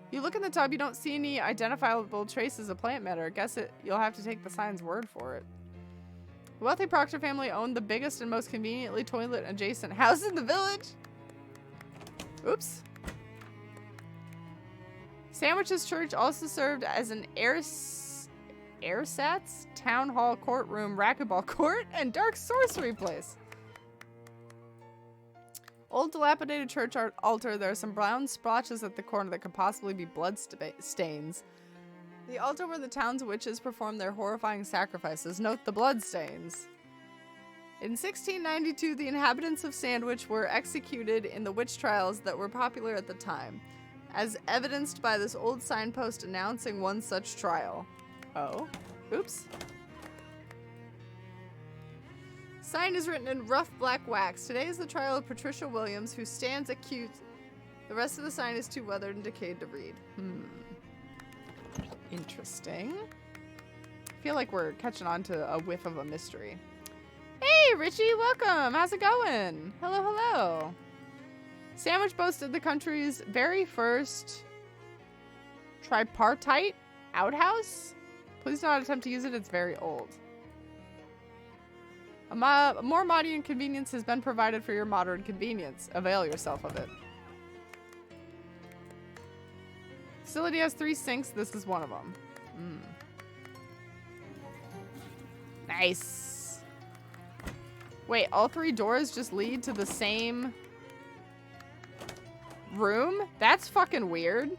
You look in the tub, you don't see any identifiable traces of plant matter. You'll have to take the sign's word for it. The wealthy Proctor family owned the biggest and most conveniently toilet-adjacent house in the village. Oops. Sandwiches Church also served as an ersatz, town hall, courtroom, racquetball court, and dark sorcery place. Old dilapidated church altar. There are some brown splotches at the corner that could possibly be blood stains. The altar where the town's witches performed their horrifying sacrifices. Note the blood stains. In 1692, the inhabitants of Sandwich were executed in the witch trials that were popular at the time. as evidenced by this old signpost announcing one such trial. Oh. Oops. Sign is written in rough black wax. Today is the trial of Patricia Williams, who stands accused. The rest of the sign is too weathered and decayed to read. Interesting. I feel like we're catching on to a whiff of a mystery. Hey, Richie, welcome. How's it going? Hello, hello. Sandwich boasted the country's very first tripartite outhouse. Please do not attempt to use it. It's very old. A more modern convenience has been provided for your modern convenience. Avail yourself of it. Facility has 3 sinks. This is one of them. Nice. Wait, all 3 doors just lead to the same room? That's fucking weird.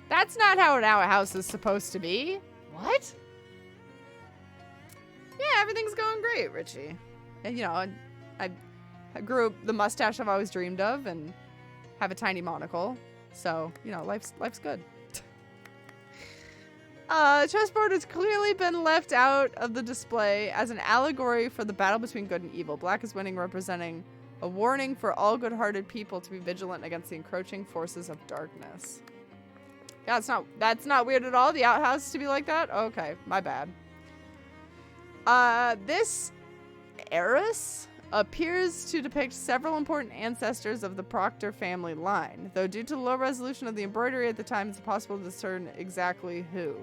That's not how an outhouse is supposed to be. What? Yeah, everything's going great, Richie. And, you know, I grew up the mustache I've always dreamed of and have a tiny monocle. So, you know, life's good. Chessboard has clearly been left out of the display as an allegory for the battle between good and evil. Black is winning, representing a warning for all good-hearted people to be vigilant against the encroaching forces of darkness. Yeah, that's not weird at all. The outhouse to be like that? Okay, my bad. This heiress appears to depict several important ancestors of the Proctor family line, though due to the low resolution of the embroidery at the time, it's impossible to discern exactly who.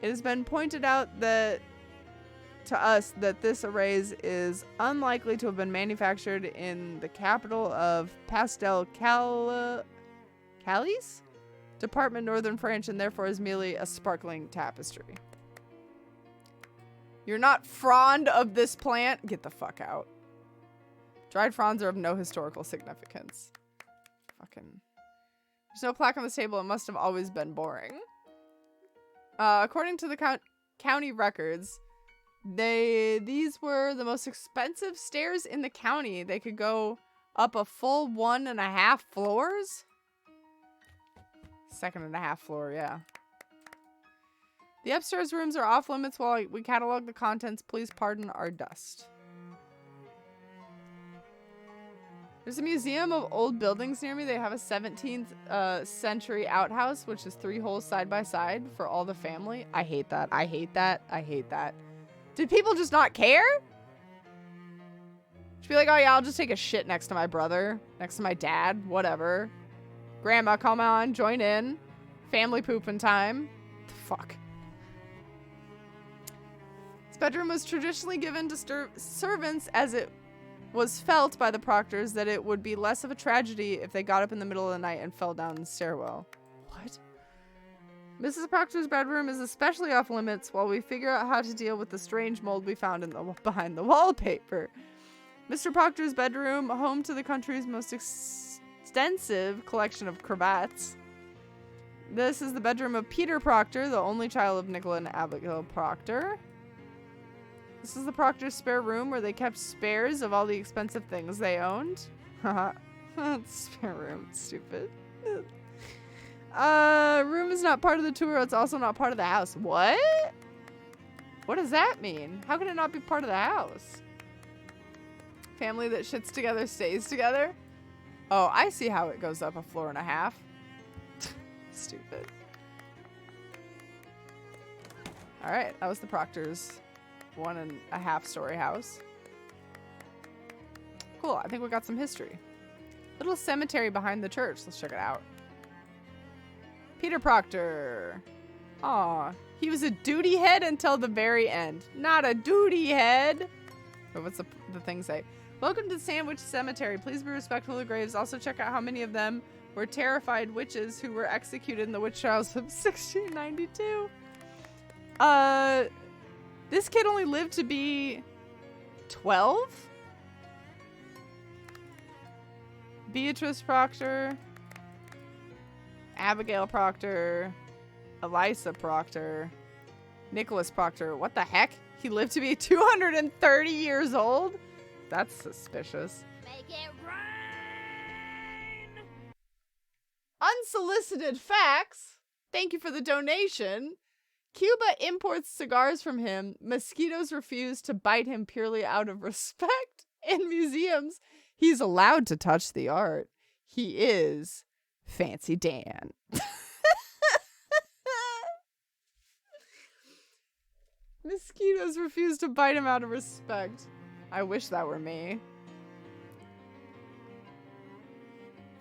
It has been pointed out that to us that this arrays is unlikely to have been manufactured in the capital of Pastel Calais Department, Northern France, and therefore is merely a sparkling tapestry. You're not fond of this plant? Get the fuck out. Dried fronds are of no historical significance. Fucking. There's no plaque on this table. It must have always been boring. According to the county records, these were the most expensive stairs in the county. They could go up a full 1.5 floors. 2.5 floor, yeah. The upstairs rooms are off limits while we catalog the contents. Please pardon our dust. There's a museum of old buildings near me. They have a 17th century outhouse, which is 3 holes side by side for all the family. I hate that. I hate that. I hate that. Did people just not care? Just be like, oh yeah, I'll just take a shit next to my brother, next to my dad, whatever. Grandma, come on, join in. Family pooping time. Fuck. This bedroom was traditionally given to servants as it was felt by the Proctors that it would be less of a tragedy if they got up in the middle of the night and fell down the stairwell. What? Mrs. Proctor's bedroom is especially off limits while we figure out how to deal with the strange mold we found behind the wallpaper. Mr. Proctor's bedroom, home to the country's most extensive collection of cravats. This is the bedroom of Peter Proctor, the only child of Nicola and Abigail Proctor. This is the Proctor's spare room where they kept spares of all the expensive things they owned. Haha. Spare room. Stupid. Room is not part of the tour. It's also not part of the house. What? What does that mean? How can it not be part of the house? Family that shits together stays together? Oh, I see how it goes up 1.5 floors. Stupid. Alright, that was the Proctor's 1.5 story house. Cool, I think we got some history. Little cemetery behind the church. Let's check it out. Peter Proctor. Aw, he was a duty head until the very end. Not a duty head. But what's the thing say? Welcome to the Sandwich Cemetery. Please be respectful of the graves. Also check out how many of them were terrified witches who were executed in the witch trials of 1692. This kid only lived to be 12? Beatrice Proctor, Abigail Proctor, Eliza Proctor, Nicholas Proctor. What the heck? He lived to be 230 years old? That's suspicious. Make it rain! unsolicited facts. Thank you for the donation. Cuba imports cigars from him. Mosquitoes refuse to bite him purely out of respect. In museums, he's allowed to touch the art. He is Fancy Dan. Mosquitoes refuse to bite him out of respect. I wish that were me.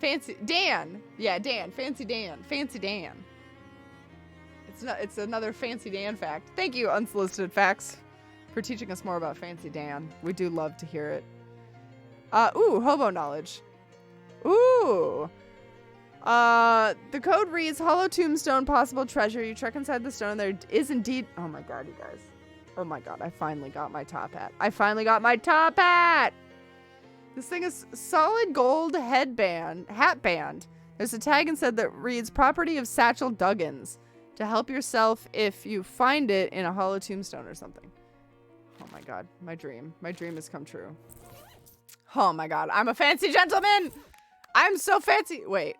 Fancy Dan. Yeah, Dan. Fancy Dan. Fancy Dan. It's another Fancy Dan fact. Thank you, Unsolicited Facts, for teaching us more about Fancy Dan. We do love to hear it. Ooh, hobo knowledge. Ooh. The code reads, hollow tombstone, possible treasure. You trek inside the stone. There is indeed... Oh my god, you guys. Oh my god, I finally got my top hat. I finally got my top hat! This thing is solid gold hatband. There's a tag inside that reads, property of Satchel Duggins. To help yourself if you find it in a hollow tombstone or something. Oh my god, my dream. My dream has come true. Oh my god, I'm a fancy gentleman! I'm so fancy! Wait.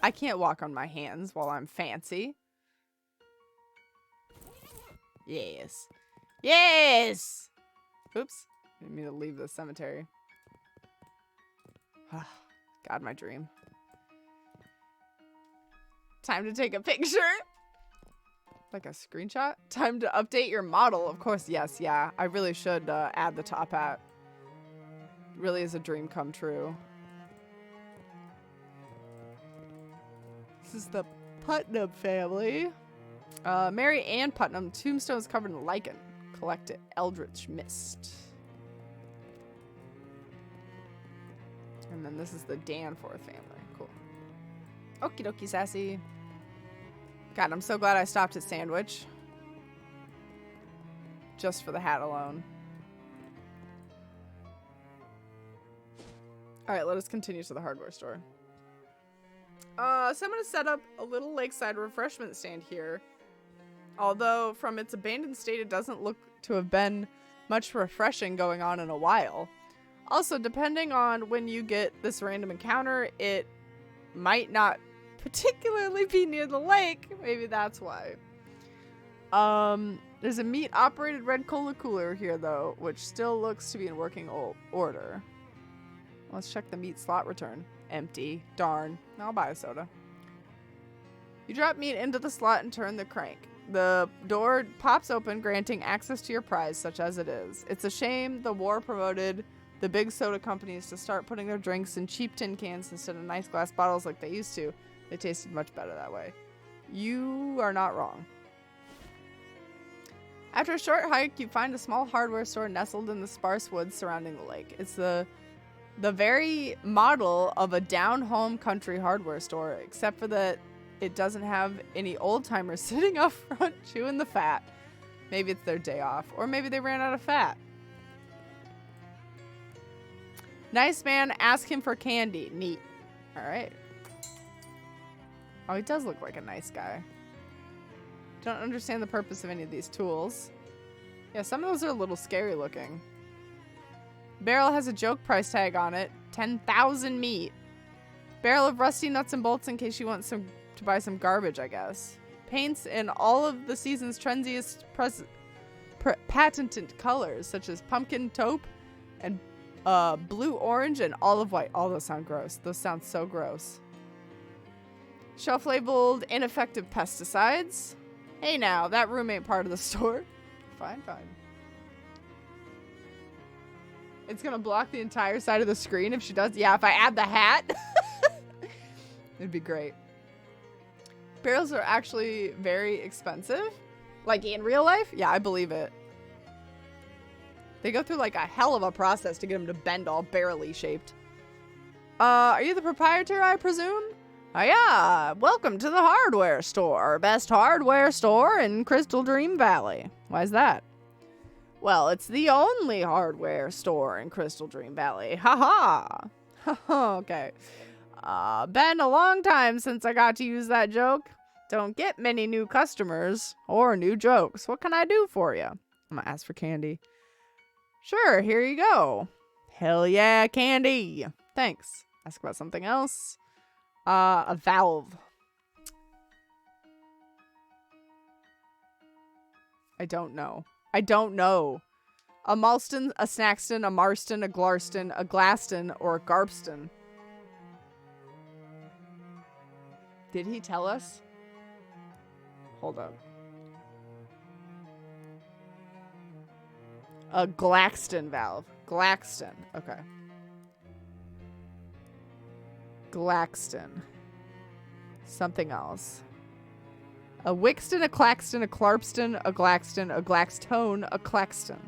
I can't walk on my hands while I'm fancy. Yes. Yes! Oops. I didn't mean to leave the cemetery. God, my dream. Time to take a picture. Like a screenshot? Time to update your model. Of course, yes, yeah. I really should add the top hat. Really is a dream come true. This is the Putnam family. Mary Ann Putnam. Tombstones covered in lichen. Collected Eldritch Mist. And then this is the Danforth family. Cool. Okie dokie, sassy. God, I'm so glad I stopped at Sandwich. Just for the hat alone. Alright, let us continue to the hardware store. So I'm going to set up a little lakeside refreshment stand here. Although, from its abandoned state, it doesn't look to have been much refreshing going on in a while. Also, depending on when you get this random encounter, it might not particularly be near the lake. Maybe that's why. There's a meat-operated red cola cooler here, though, which still looks to be in working order. Let's check the meat slot return. Empty. Darn. I'll buy a soda. You drop meat into the slot and turn the crank. The door pops open, granting access to your prize, such as it is. It's a shame the war promoted the big soda companies to start putting their drinks in cheap tin cans instead of nice glass bottles like they used to. They tasted much better that way. You are not wrong. After a short hike, you find a small hardware store nestled in the sparse woods surrounding the lake. It's the very model of a down-home country hardware store, except for that it doesn't have any old-timers sitting up front chewing the fat. Maybe it's their day off, or maybe they ran out of fat. Nice man, ask him for candy. Neat. Alright. Oh, he does look like a nice guy. Don't understand the purpose of any of these tools. Yeah, some of those are a little scary looking. Barrel has a joke price tag on it. 10,000 meat. Barrel of rusty nuts and bolts in case you want to buy some garbage, I guess. Paints in all of the season's trendiest patented colors, such as pumpkin taupe and blue orange and olive white. All those sound gross. Those sound so gross. Shelf labeled ineffective pesticides. Hey now, that room ain't part of the store. Fine, fine. It's gonna block the entire side of the screen if she does. Yeah, if I add the hat. It'd be great. Barrels are actually very expensive. Like in real life? Yeah, I believe it. They go through like a hell of a process to get them to bend all barrel-y shaped. Are you the proprietor, I presume? Oh yeah, welcome to the hardware store. Best hardware store in Crystal Dream Valley. Why's that? Well, it's the only hardware store in Crystal Dream Valley. Ha ha. Okay. Been a long time since I got to use that joke. Don't get many new customers or new jokes. What can I do for you? I'm gonna ask for candy. Sure, here you go. Hell yeah, candy. Thanks. Ask about something else. A valve. I don't know. I don't know. A Malston, a Snaxton, a Marston, a Glarston, a Glaxton, or a Garpston. Did he tell us? Hold up. A Glaxton valve. Glaxton. Okay. Glaxton. Something else. A Wixton, a Claxton, a Clarpston, a Glaxton, a Glaxtone, a Claxton.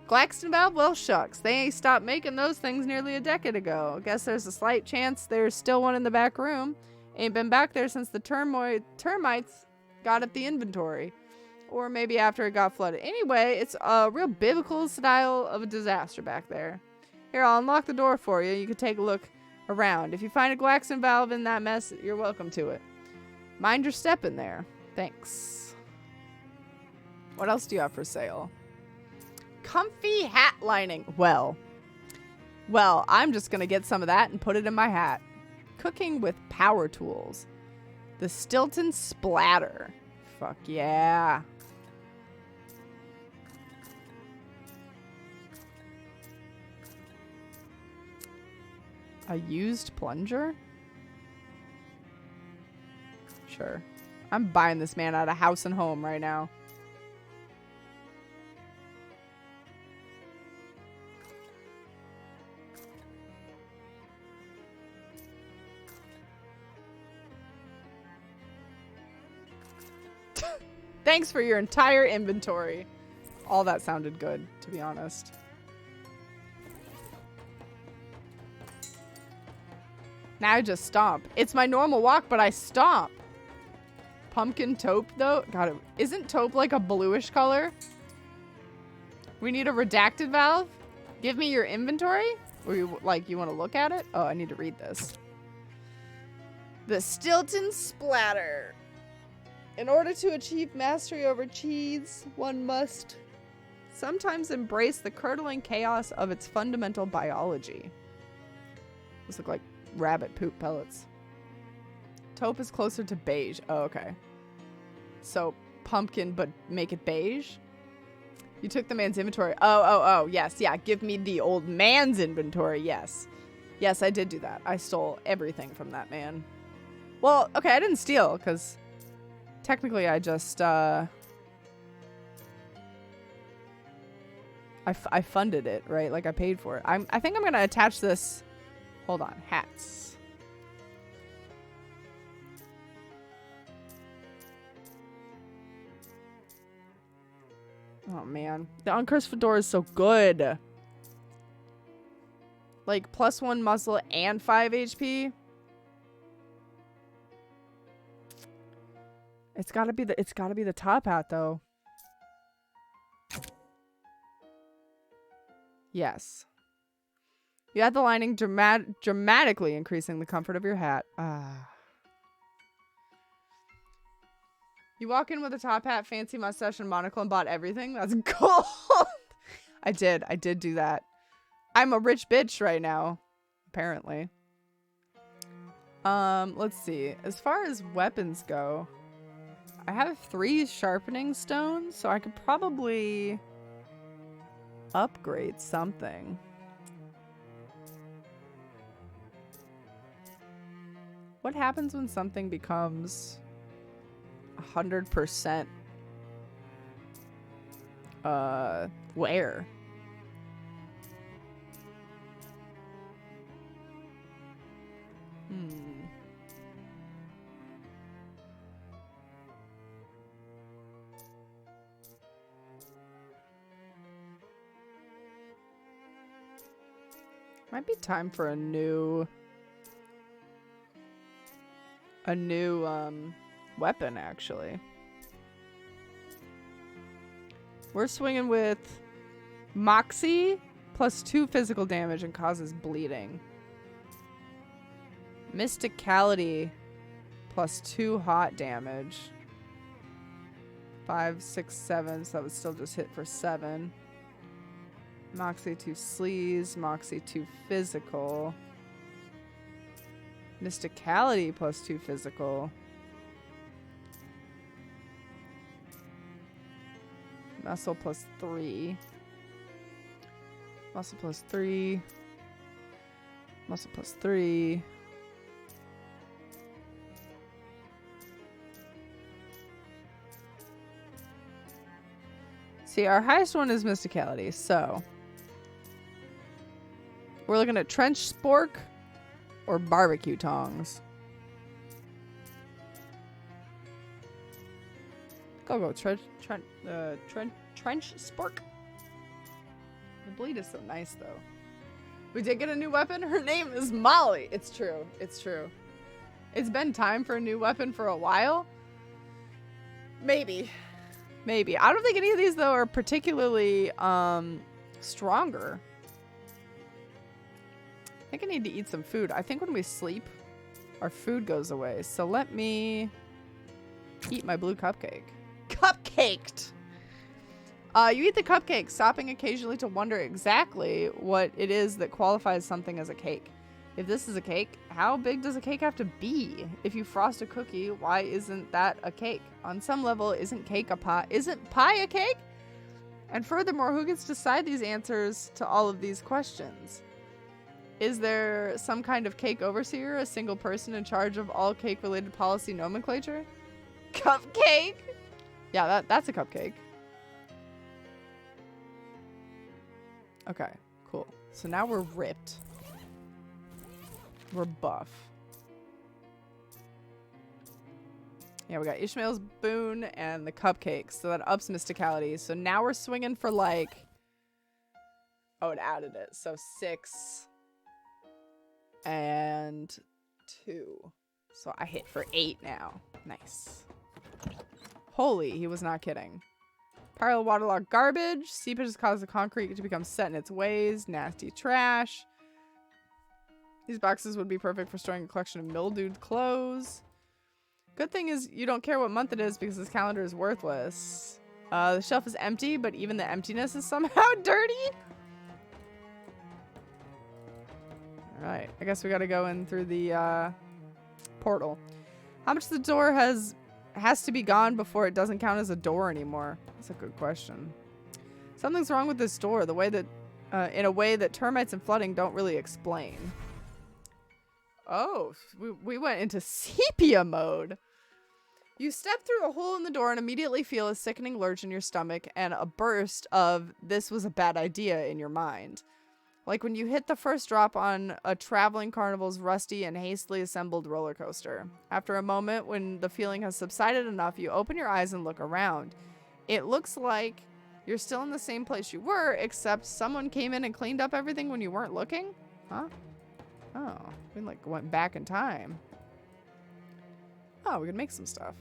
Glaxton valve? Well, shucks. They stopped making those things nearly a decade ago. I guess there's a slight chance there's still one in the back room. Ain't been back there since the termites got at the inventory. Or maybe after it got flooded. Anyway, it's a real biblical style of a disaster back there. Here, I'll unlock the door for you. You can take a look around. If you find a Glaxton valve in that mess, you're welcome to it. Mind your step in there. Thanks. What else do you have for sale? Comfy hat lining. Well, I'm just going to get some of that and put it in my hat. Cooking with power tools. The Stilton Splatter. Fuck yeah. A used plunger? Sure. I'm buying this man out of house and home right now. Thanks for your entire inventory. All that sounded good, to be honest. Now I just stomp. It's my normal walk, but I stomp. Pumpkin taupe, though? God, isn't taupe like a bluish color? We need a redacted valve? Give me your inventory? Or you want to look at it? Oh, I need to read this. The Stilton Splatter. In order to achieve mastery over cheese, one must sometimes embrace the curdling chaos of its fundamental biology. Those look like rabbit poop pellets. Taupe is closer to beige. Oh, okay. So, pumpkin, but make it beige? You took the man's inventory. Oh, yes, yeah. Give me the old man's inventory, yes. Yes, I did do that. I stole everything from that man. Well, okay, I didn't steal, because technically I just, I funded it, right? Like, I paid for it. I think I'm going to attach this. Hold on. Hats. Oh, man. The Uncursed Fedora is so good. Like, +1 muscle and 5 HP. It's gotta be the top hat, though. Yes. You add the lining, dramatically increasing the comfort of your hat. You walk in with a top hat, fancy mustache, and monocle and bought everything? That's gold. I did do that. I'm a rich bitch right now, apparently. Let's see. As far as weapons go, I have 3 sharpening stones, so I could probably upgrade something. What happens when something becomes 100% where? Might be time for a new weapon, actually. We're swinging with Moxie +2 physical damage and causes bleeding. Mysticality +2 hot damage. 5, 6, 7, so that would still just hit for 7. Moxie 2 sleaze, Moxie 2 physical. Mysticality plus 2 physical. Muscle plus 3. Muscle plus 3. Muscle plus 3. See, our highest one is Mysticality, so we're looking at Trench Spork or Barbecue Tongs. Go, Trench Spork. The bleed is so nice, though. We did get a new weapon. Her name is Molly. It's true. It's true. It's been time for a new weapon for a while. Maybe. Maybe. I don't think any of these, though, are particularly stronger. I think I need to eat some food. I think when we sleep, our food goes away. So let me eat my blue cupcake. Cupcaked! You eat the cupcake, stopping occasionally to wonder exactly what it is that qualifies something as a cake. If this is a cake, how big does a cake have to be? If you frost a cookie, why isn't that a cake? On some level, isn't pie a cake? And furthermore, who gets to decide these answers to all of these questions? Is there some kind of cake overseer, a single person in charge of all cake-related policy nomenclature? Cupcake? Yeah, that's a cupcake. Okay, cool. So now we're ripped. We're buff. Yeah, we got Ishmael's boon and the cupcakes, so that ups Mysticality. So now we're swinging for like... Oh, it added it. So 6 and 2. So I hit for 8 now. Nice. Holy, he was not kidding. Pile of waterlogged garbage. Seepage has caused the concrete to become set in its ways. Nasty trash. These boxes would be perfect for storing a collection of mildewed clothes. Good thing is you don't care what month it is because this calendar is worthless. The shelf is empty, but even the emptiness is somehow dirty. Alright, I guess we gotta go in through the portal. How much the door has to be gone before it doesn't count as a door anymore? That's a good question. Something's wrong with this door, the way that, in a way that termites and flooding don't really explain. Oh, we went into sepia mode. You step through a hole in the door and immediately feel a sickening lurch in your stomach and a burst of "this was a bad idea" in your mind. Like when you hit the first drop on a traveling carnival's rusty and hastily assembled roller coaster. After a moment, when the feeling has subsided enough, you open your eyes and look around. It looks like you're still in the same place you were, except someone came in and cleaned up everything when you weren't looking? Huh? Oh, we like went back in time. Oh, we can make some stuff.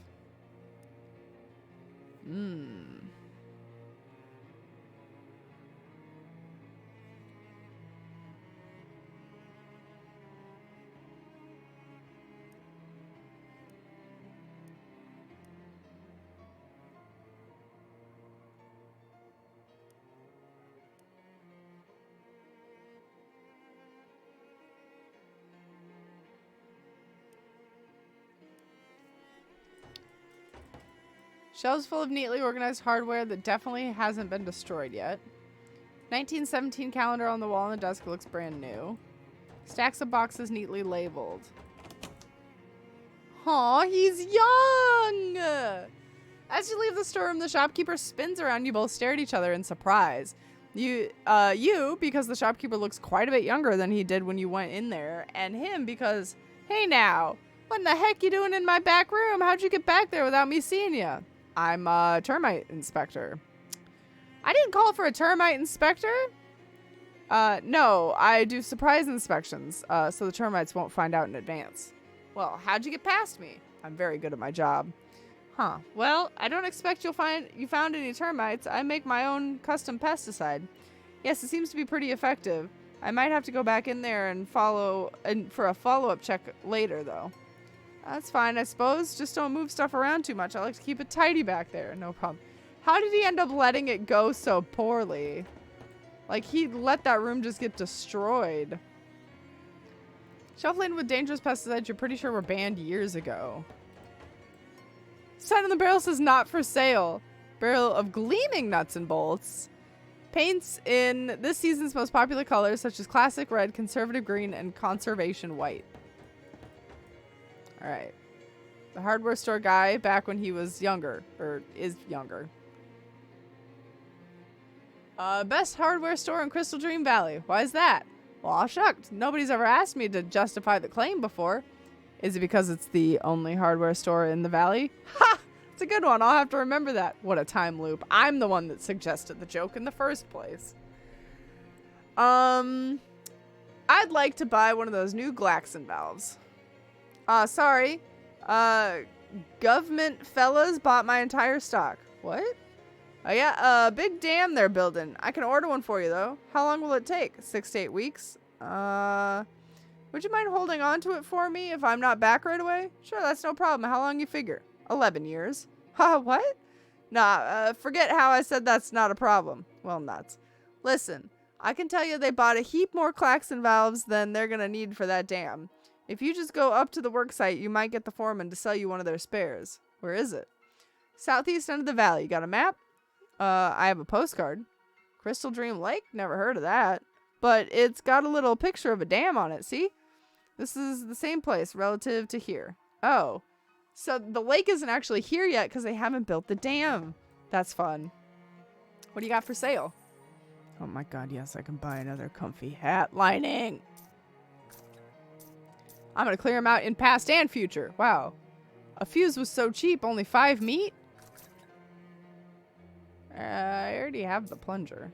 Shelves full of neatly organized hardware that definitely hasn't been destroyed yet. 1917 calendar on the wall on the desk looks brand new. Stacks of boxes neatly labeled. Aw, he's young! As you leave the storeroom, the shopkeeper spins around. You both stare at each other in surprise. You, because the shopkeeper looks quite a bit younger than he did when you went in there. And him because, hey now, what in the heck you doing in my back room? How'd you get back there without me seeing you? I'm a termite inspector. I didn't call for a termite inspector. No, I do surprise inspections, so the termites won't find out in advance. Well, how'd you get past me? I'm very good at my job. Huh. Well, I don't expect you found any termites. I make my own custom pesticide. Yes, it seems to be pretty effective. I might have to go back in there and for a follow-up check later, though. That's fine, I suppose. Just don't move stuff around too much. I like to keep it tidy back there. No problem. How did he end up letting it go so poorly? Like, he let that room just get destroyed. Shelf laden with dangerous pesticides you're pretty sure were banned years ago. Sign on the barrel says not for sale. Barrel of gleaming nuts and bolts. Paints in this season's most popular colors such as classic red, conservative green, and conservation white. Alright. The hardware store guy back when he was younger. Or is younger. Best hardware store in Crystal Dream Valley. Why is that? Well, I'm shocked. Nobody's ever asked me to justify the claim before. Is it because it's the only hardware store in the valley? Ha! It's a good one. I'll have to remember that. What a time loop. I'm the one that suggested the joke in the first place. I'd like to buy one of those new Glaxton valves. Sorry. Government fellas bought my entire stock. What? Oh yeah, big dam they're building. I can order one for you though. How long will it take? 6 to 8 weeks. Would you mind holding on to it for me if I'm not back right away? Sure, that's no problem. How long you figure? 11 years. What? Nah, forget how I said that's not a problem. Well, nuts. Listen, I can tell you they bought a heap more Glaxton valves than they're gonna need for that dam. If you just go up to the work site, you might get the foreman to sell you one of their spares. Where is it? Southeast end of the valley. You got a map? I have a postcard. Crystal Dream Lake? Never heard of that. But it's got a little picture of a dam on it, see? This is the same place relative to here. Oh. So the lake isn't actually here yet because they haven't built the dam. That's fun. What do you got for sale? Oh my god, yes, I can buy another comfy hat lining. I'm going to clear them out in past and future. Wow. A fuse was so cheap, only 5 meat? I already have the plunger.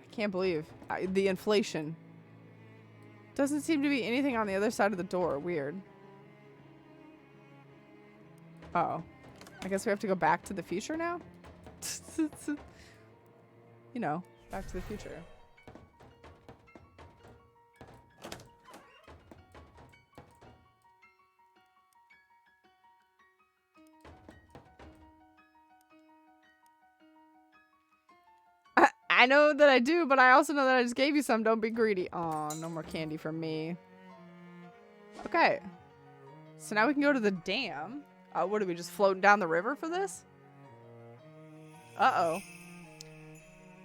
I can't believe the inflation. Doesn't seem to be anything on the other side of the door. Weird. Uh-oh. I guess we have to go back to the future now? You know, back to the future. I know that I do, but I also know that I just gave you some. Don't be greedy. Aw, no more candy from me. Okay. So now we can go to the dam. What are we, just floating down the river for this? Uh-oh.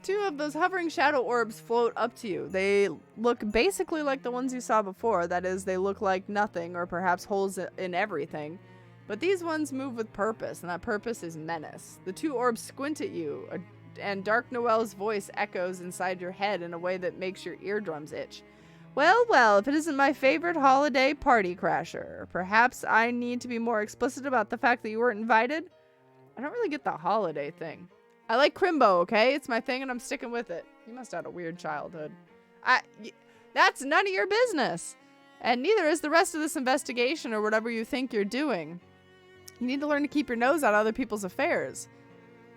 2 of those hovering shadow orbs float up to you. They look basically like the ones you saw before. That is, they look like nothing or perhaps holes in everything. But these ones move with purpose, and that purpose is menace. The 2 orbs squint at you, and Dark Noel's voice echoes inside your head in a way that makes your eardrums itch. Well, well, if it isn't my favorite holiday party crasher, perhaps I need to be more explicit about the fact that you weren't invited? I don't really get the holiday thing. I like Crimbo, okay? It's my thing and I'm sticking with it. You must have had a weird childhood. That's none of your business. And neither is the rest of this investigation or whatever you think you're doing. You need to learn to keep your nose out of other people's affairs.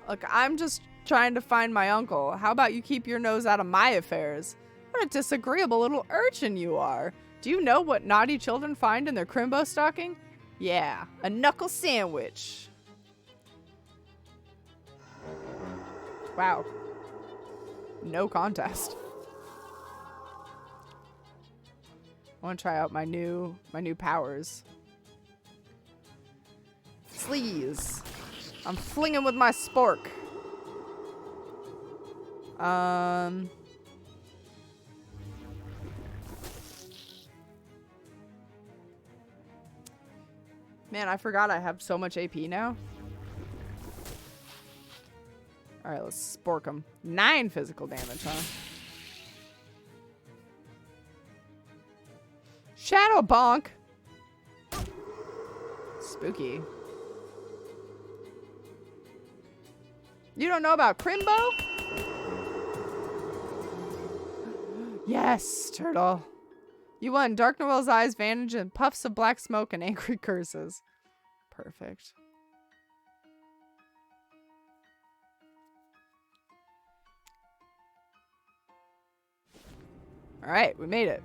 Look, I'm just trying to find my uncle. How about you keep your nose out of my affairs? What a disagreeable little urchin you are. Do you know what naughty children find in their Crimbo stocking? Yeah, a knuckle sandwich. Wow. No contest. I want to try out my new powers. Sleaze. I'm flinging with my spork. Man, I forgot I have so much AP now. Alright, let's spork him. 9 physical damage, huh? Shadow bonk! Spooky. You don't know about Crimbo? Yes, turtle. You won. Dark Noel's eyes vanish in puffs of black smoke and angry curses. Perfect. Alright, we made it.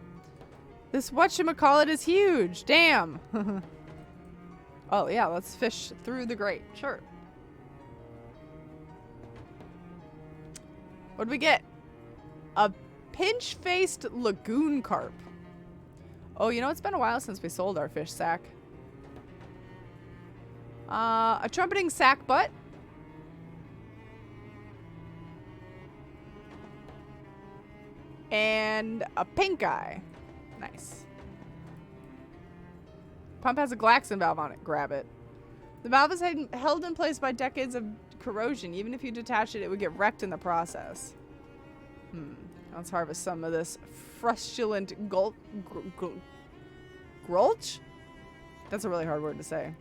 This whatchamacallit is huge. Damn. Oh, yeah, let's fish through the grate. Sure. What do we get? A Pinch-faced lagoon carp. Oh, you know, it's been a while since we sold our fish sack. A trumpeting sack butt. And a pink eye. Nice. Pump has a Glaxton valve on it. Grab it. The valve is held in place by decades of corrosion. Even if you detach it, it would get wrecked in the process. Let's harvest some of this frustulent grulch? That's a really hard word to say.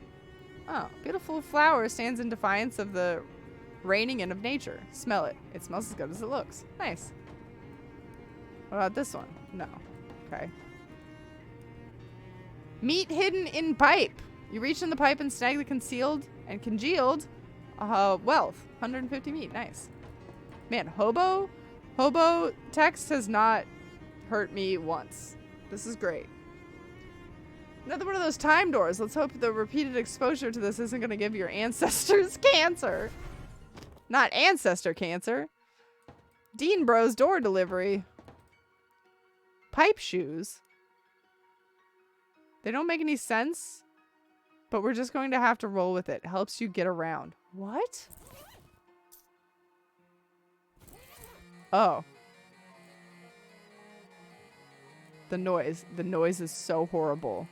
Oh, beautiful flower stands in defiance of the reining in of nature. Smell it. It smells as good as it looks. Nice. What about this one? No. Okay. Meat hidden in pipe. You reach in the pipe and snag the concealed and congealed wealth. 150 meat. Nice. Man, hobo text has not hurt me once. This is great. Another one of those time doors. Let's hope the repeated exposure to this isn't going to give your ancestors cancer. Not ancestor cancer. Dean Bros door delivery. Pipe shoes. They don't make any sense, but we're just going to have to roll with it. Helps you get around. What? Oh. The noise. The noise is so horrible.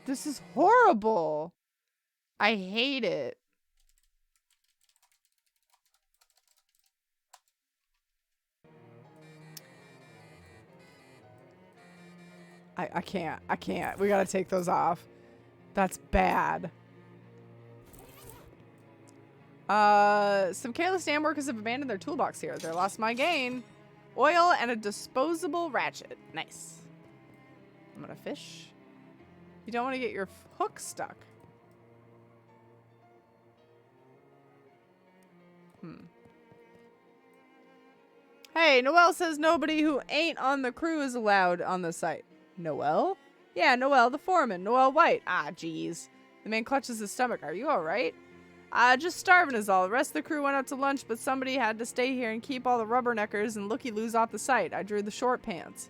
This is horrible. I hate it. I can't. I can't. We gotta take those off. That's bad. Some careless dam workers have abandoned their toolbox here. They lost my gain. Oil and a disposable ratchet. Nice. I'm gonna fish. You don't want to get your hook stuck. Hey, Noelle says nobody who ain't on the crew is allowed on the site. Noelle? Yeah, Noelle, the foreman. Noelle White. Ah, jeez. The man clutches his stomach. Are you alright? Just starving is all. The rest of the crew went out to lunch, but somebody had to stay here and keep all the rubberneckers and looky-loos off the site. I drew the short pants.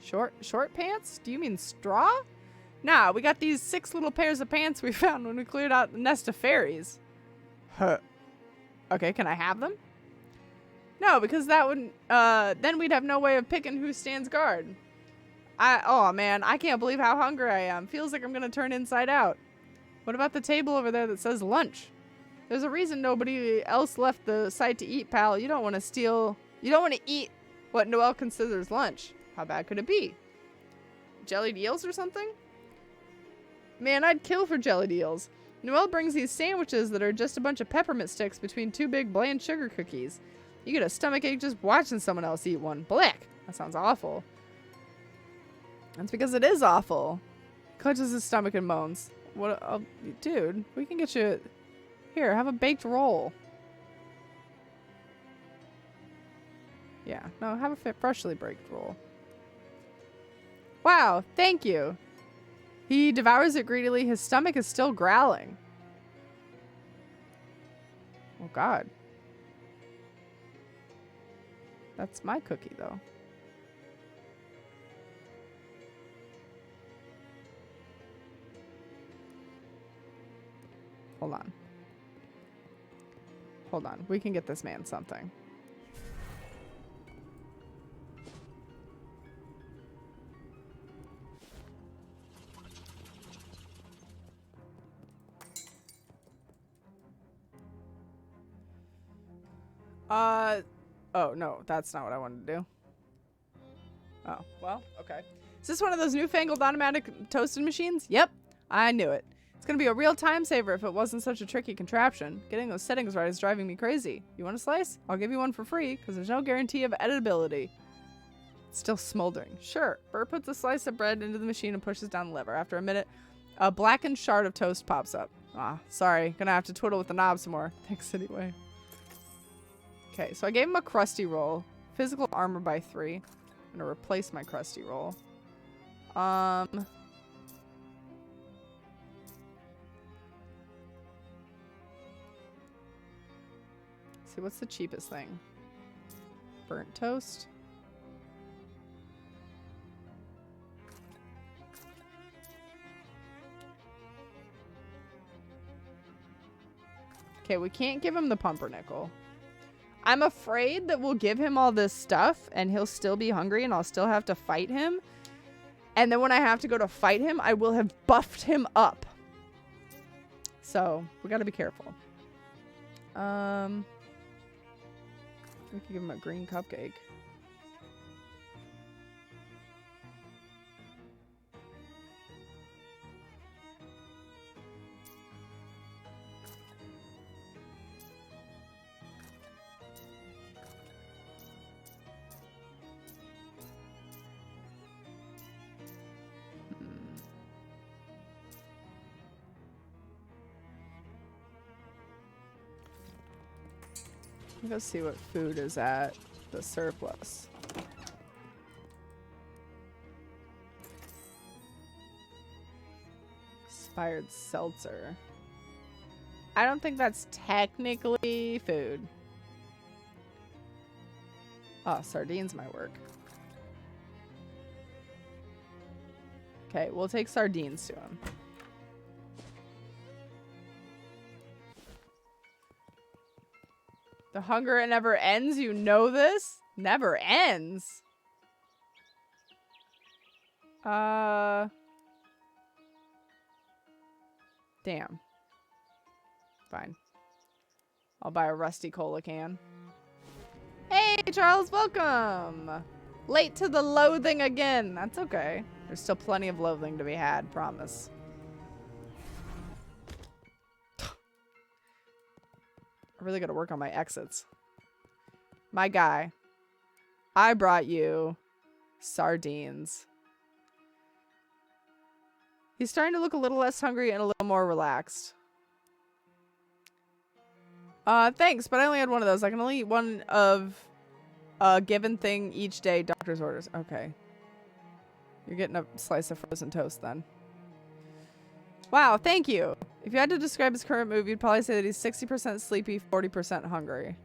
Short pants? Do you mean straw? Nah, we got these 6 little pairs of pants we found when we cleared out the nest of fairies. Huh. Okay, can I have them? No, because that wouldn't, then we'd have no way of picking who stands guard. Oh man, I can't believe how hungry I am. Feels like I'm gonna turn inside out. What about the table over there that says lunch? There's a reason nobody else left the site to eat, pal. You don't want to eat what Noelle considers lunch. How bad could it be? Jellied eels or something? Man, I'd kill for jellied eels. Noelle brings these sandwiches that are just a bunch of peppermint sticks between 2 big bland sugar cookies. You get a stomachache just watching someone else eat one. Blech! That sounds awful. That's because it is awful. Clutches his stomach and moans. What? Dude, we can get you... Here, have a baked roll. Yeah, no, have a freshly baked roll. Wow, thank you. He devours it greedily. His stomach is still growling. Oh, God. That's my cookie, though. Hold on. Hold on. We can get this man something. Oh, no. That's not what I wanted to do. Oh, well, okay. Is this one of those newfangled automatic toasting machines? Yep. I knew it. It's going to be a real time saver if it wasn't such a tricky contraption. Getting those settings right is driving me crazy. You want a slice? I'll give you one for free, because there's no guarantee of editability. It's still smoldering. Sure. Bert puts a slice of bread into the machine and pushes down the lever. After a minute, a blackened shard of toast pops up. Ah, sorry. Gonna have to twiddle with the knob some more. Thanks anyway. Okay, so I gave him a crusty roll. Physical armor by 3. I'm gonna replace my crusty roll. Let's see, what's the cheapest thing? Burnt toast? Okay, we can't give him the pumpernickel. I'm afraid that we'll give him all this stuff and he'll still be hungry and I'll still have to fight him. And then when I have to go to fight him, I will have buffed him up. So, we gotta be careful. We can give him a green cupcake. Let's see what food is at the surplus. Expired seltzer. I don't think that's technically food. Oh, sardines might work. Okay, we'll take sardines to him. The hunger, it never ends. You know this? Never ends. Damn. Fine. I'll buy a rusty cola can. Hey, Charles, welcome. Late to the loathing again. That's okay. There's still plenty of loathing to be had, promise. I really gotta work on my exits. My guy, I brought you sardines. He's starting to look a little less hungry and a little more relaxed. Thanks, but I only had one of those. I can only eat one of a given thing each day. Doctor's orders. Okay. You're getting a slice of frozen toast then. Wow, thank you. If you had to describe his current mood, you'd probably say that he's 60% sleepy, 40% hungry.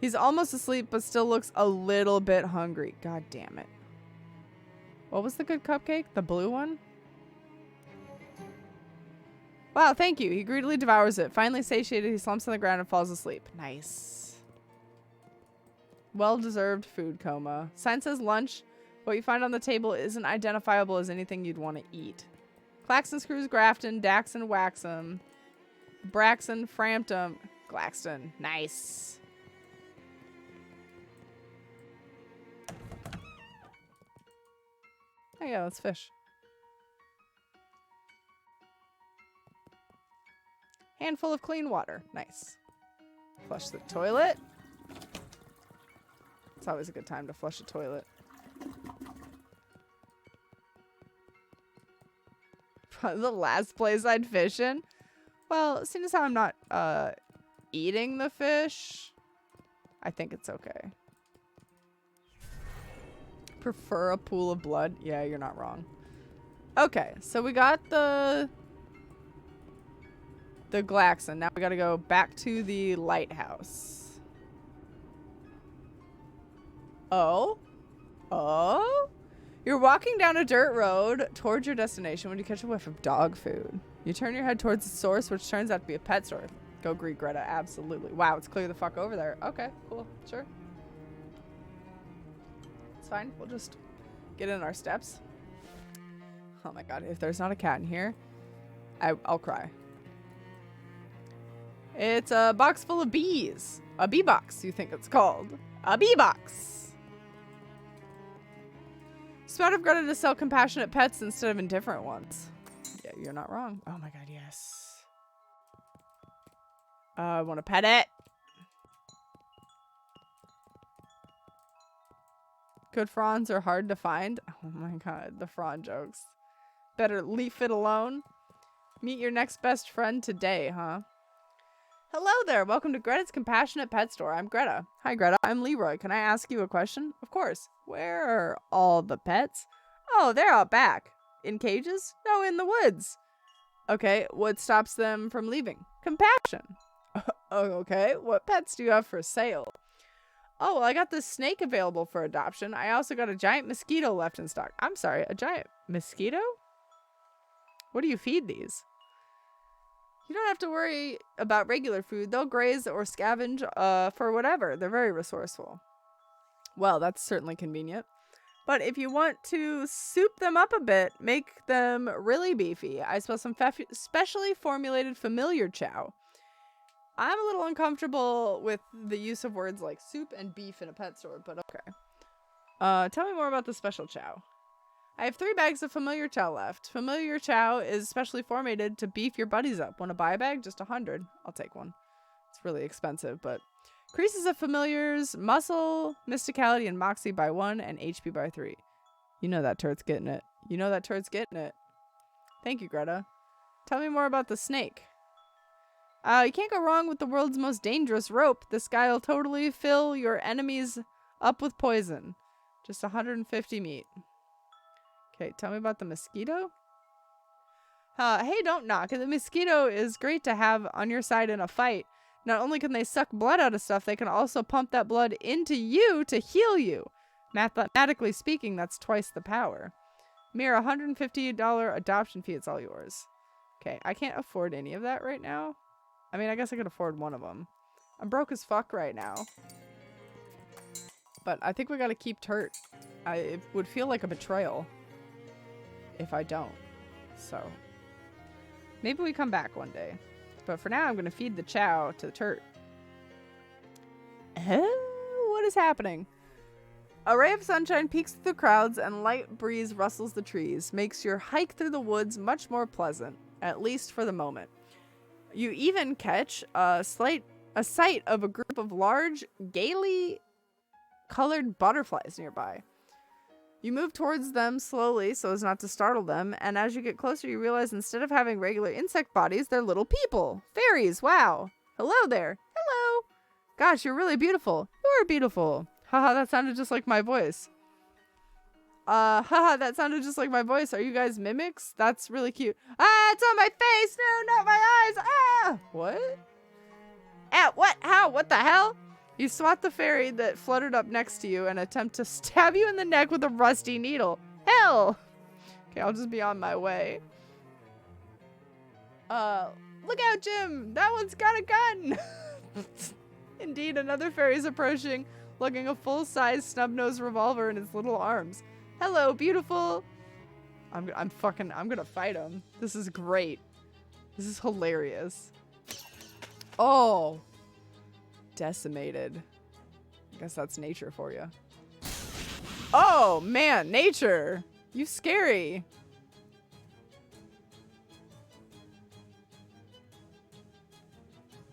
He's almost asleep, but still looks a little bit hungry. God damn it. What was the good cupcake? The blue one? Wow, thank you. He greedily devours it. Finally satiated, he slumps on the ground and falls asleep. Nice. Well-deserved food coma. Sign says lunch. What you find on the table isn't identifiable as anything you'd want to eat. Claxton screws Grafton, Daxon Waxham, Braxton Frampton, Glaxton. Nice. Oh yeah, let's fish. Handful of clean water. Nice. Flush the toilet. It's always a good time to flush a toilet. The last place I'd fish in? Well, seeing as how I'm not eating the fish, I think it's okay. Prefer a pool of blood? Yeah, you're not wrong. Okay, so we got the Glaxton. Now we gotta go back to the lighthouse. Oh? Oh? You're walking down a dirt road towards your destination when you catch a whiff of dog food. You turn your head towards the source, which turns out to be a pet store. Go greet Greta, absolutely. Wow, it's clear the fuck over there. Okay, cool, sure. It's fine, we'll just get in our steps. Oh my god, if there's not a cat in here, I'll cry. It's a box full of bees. A bee box, you think it's called. A bee box. Smart of Greta to sell compassionate pets instead of indifferent ones. Yeah, you're not wrong. Oh my god, yes. I want to pet it. Good fronds are hard to find. Oh my god, the frond jokes. Better leave it alone. Meet your next best friend today, huh? Hello there. Welcome to Greta's Compassionate Pet Store. I'm Greta. Hi, Greta. I'm Leroy. Can I ask you a question? Of course. Where are all the pets? Oh, they're out back. In cages? No, in the woods. Okay, what stops them from leaving? Compassion. Oh, okay, what pets do you have for sale? Oh, well, I got this snake available for adoption. I also got a giant mosquito left in stock. I'm sorry, a giant mosquito? What do you feed these? You don't have to worry about regular food. They'll graze or scavenge for whatever. They're very resourceful. Well, that's certainly convenient. But if you want to soup them up a bit, make them really beefy, I spell some specially formulated familiar chow. I'm a little uncomfortable with the use of words like soup and beef in a pet store, but okay. Tell me more about the special chow. I have 3 bags of familiar chow left. Familiar chow is specially formulated to beef your buddies up. Want to buy a bag? Just 100. I'll take one. It's really expensive, but... Creases of familiars, muscle, mysticality, and moxie by 1, and HP by 3. You know that turret's getting it. You know that turret's getting it. Thank you, Greta. Tell me more about the snake. You can't go wrong with the world's most dangerous rope. This guy will totally fill your enemies up with poison. Just 150 meat. Okay, tell me about the mosquito. Hey, don't knock it. The mosquito is great to have on your side in a fight. Not only can they suck blood out of stuff, they can also pump that blood into you to heal you. Mathematically speaking, that's twice the power. Mere $150 adoption fee, it's all yours. Okay, I can't afford any of that right now. I mean, I guess I could afford one of them. I'm broke as fuck right now. But I think we gotta keep Turt. It would feel like a betrayal if I don't. So, maybe we come back one day. But for now, I'm going to feed the chow to the Turt. What is happening? A ray of sunshine peeks through the crowds and light breeze rustles the trees. Makes your hike through the woods much more pleasant, at least for the moment. You even catch a sight of a group of large, gaily colored butterflies nearby. You move towards them slowly so as not to startle them, and as you get closer you realize instead of having regular insect bodies, they're little people. Fairies, wow. Hello there. Hello. Gosh, you're really beautiful. You are beautiful. Haha, that sounded just like my voice. Haha, that sounded just like my voice. Are you guys mimics? That's really cute. Ah, it's on my face. No, not my eyes. Ah! What? Ah, what? How? What the hell? You swat the fairy that fluttered up next to you and attempt to stab you in the neck with a rusty needle. Hell! Okay, I'll just be on my way. Look out, Jim! That one's got a gun! Indeed, another fairy's approaching, lugging a full-size snub-nosed revolver in its little arms. Hello, beautiful! I'm gonna fight him. This is great. This is hilarious. Oh! Decimated. I guess that's nature for you. Oh, man, nature! You scary!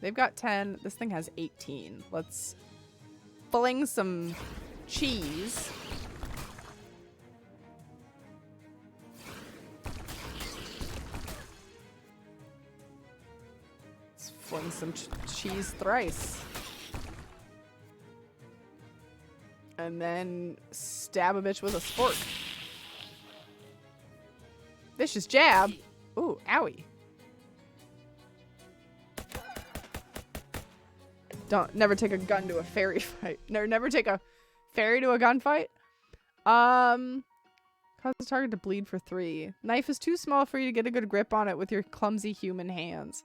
They've got 10. This thing has 18. Let's fling some cheese. Let's fling some cheese thrice. And then stab a bitch with a spork. Vicious jab. Ooh, owie. Never take a gun to a fairy fight. Never take a fairy to a gunfight. Cause the target to bleed for 3. Knife is too small for you to get a good grip on it with your clumsy human hands.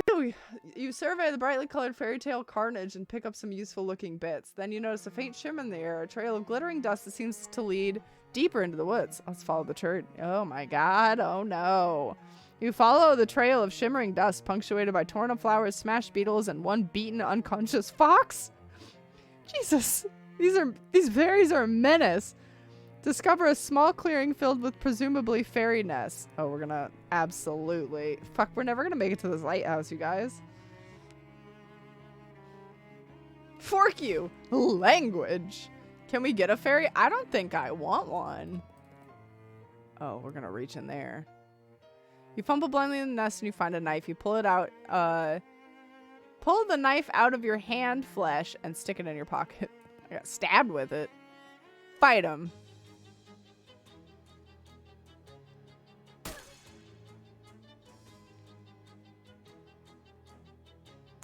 Phew. You survey the brightly colored fairy tale carnage and pick up some useful looking bits. Then you notice a faint shimmer in the air, a trail of glittering dust that seems to lead deeper into the woods. Let's follow the turd. Oh my god, oh no. You follow the trail of shimmering dust punctuated by torn up flowers, smashed beetles, and one beaten unconscious fox? Jesus, these fairies are a menace. Discover a small clearing filled with presumably fairy nests. Oh, we're gonna absolutely... Fuck, we're never gonna make it to this lighthouse, you guys. Fork you! Language! Can we get a fairy? I don't think I want one. Oh, we're gonna reach in there. You fumble blindly in the nest and you find a knife. You pull it out. Pull the knife out of your hand flesh and stick it in your pocket. I got stabbed with it. Fight him.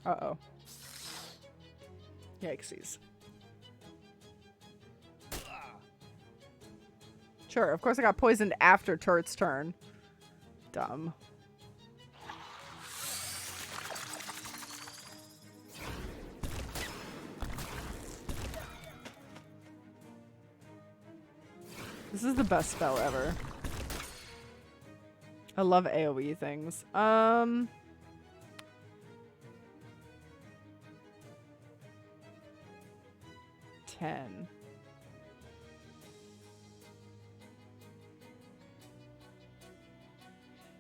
Uh-oh. Yikesies. Sure, of course I got poisoned after Turt's turn. Dumb. This is the best spell ever. I love AoE things. 10.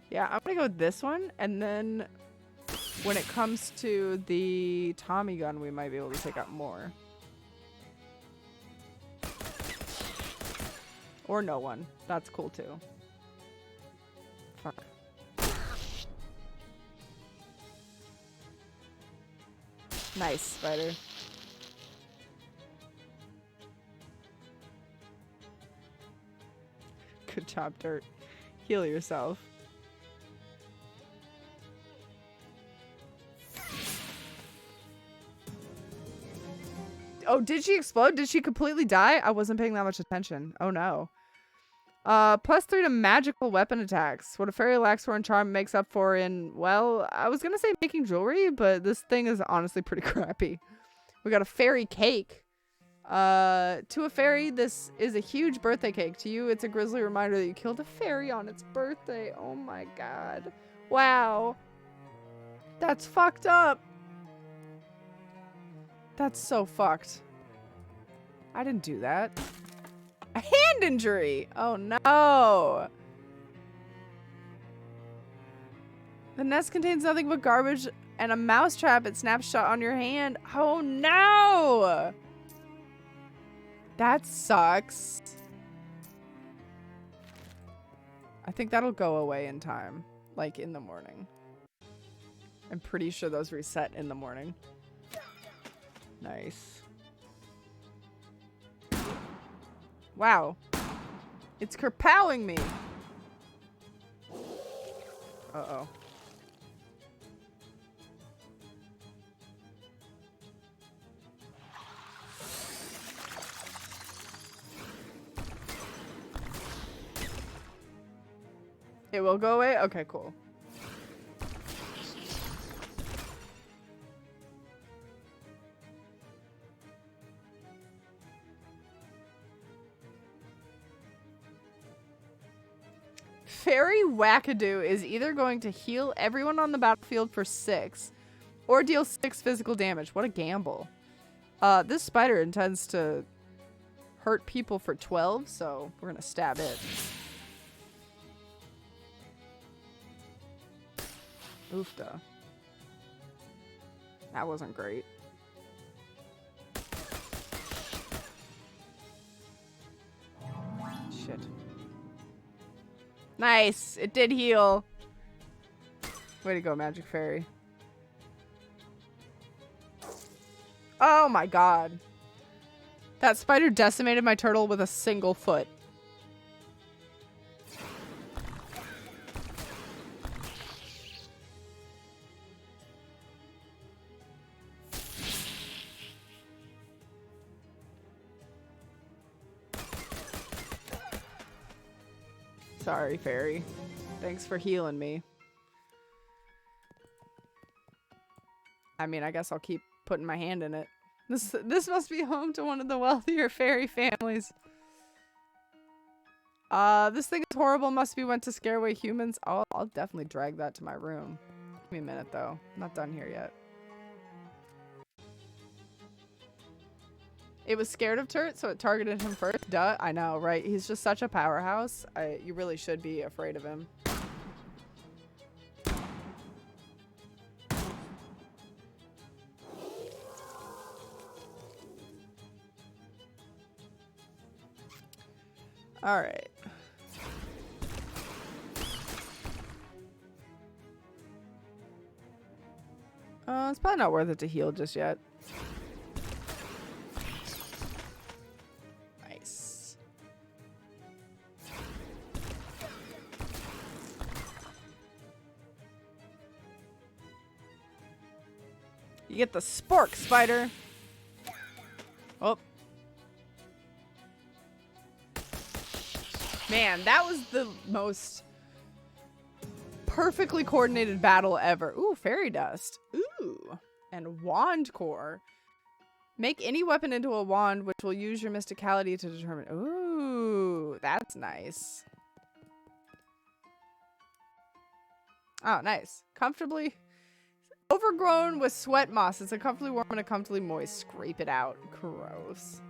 Yeah, I'm gonna go with this one, and then when it comes to the Tommy gun, we might be able to take out more. Or no one. That's cool too. Fuck. Nice, spider. Good job, Dirt. Heal yourself. Oh, did she explode? Did she completely die? I wasn't paying that much attention. Oh no. +3 to magical weapon attacks. What a fairy Laxhorn charm makes up for in, well, I was gonna say making jewelry, but this thing is honestly pretty crappy. We got a fairy cake. To a fairy, this is a huge birthday cake. To you, it's a grisly reminder that you killed a fairy on its birthday. Oh my god. Wow. That's fucked up. That's so fucked. I didn't do that. A hand injury! Oh no! The nest contains nothing but garbage and a mousetrap. It snaps shut on your hand. Oh no! That sucks. I think that'll go away in time. Like in the morning. I'm pretty sure those reset in the morning. Nice. Wow. It's kerpowing me. Uh-oh. It will go away? Okay, cool. Fairy Wackadoo is either going to heal everyone on the battlefield for 6 or deal 6 physical damage. What a gamble. This spider intends to hurt people for 12, so we're gonna stab it. Oofda. That wasn't great. Shit. Nice! It did heal. Way to go, Magic Fairy. Oh my god. That spider decimated my turtle with a single foot. Sorry, fairy. Thanks for healing me. I mean, I guess I'll keep putting my hand in it. This must be home to one of the wealthier fairy families. This thing is horrible. Must be went to scare away humans. I'll definitely drag that to my room. Give me a minute, though. I'm not done here yet. It was scared of Turt, so it targeted him first. Duh, I know, right? He's just such a powerhouse. You really should be afraid of him. All right. It's probably not worth it to heal just yet. Nice. You get the spork spider. Oh. Man, that was the most perfectly coordinated battle ever. Ooh, fairy dust. Ooh. And wand core. Make any weapon into a wand, which will use your mysticality to determine. Ooh, that's nice. Oh, nice. Comfortably overgrown with sweat moss. It's a comfortably warm and a comfortably moist. Scrape it out. Gross.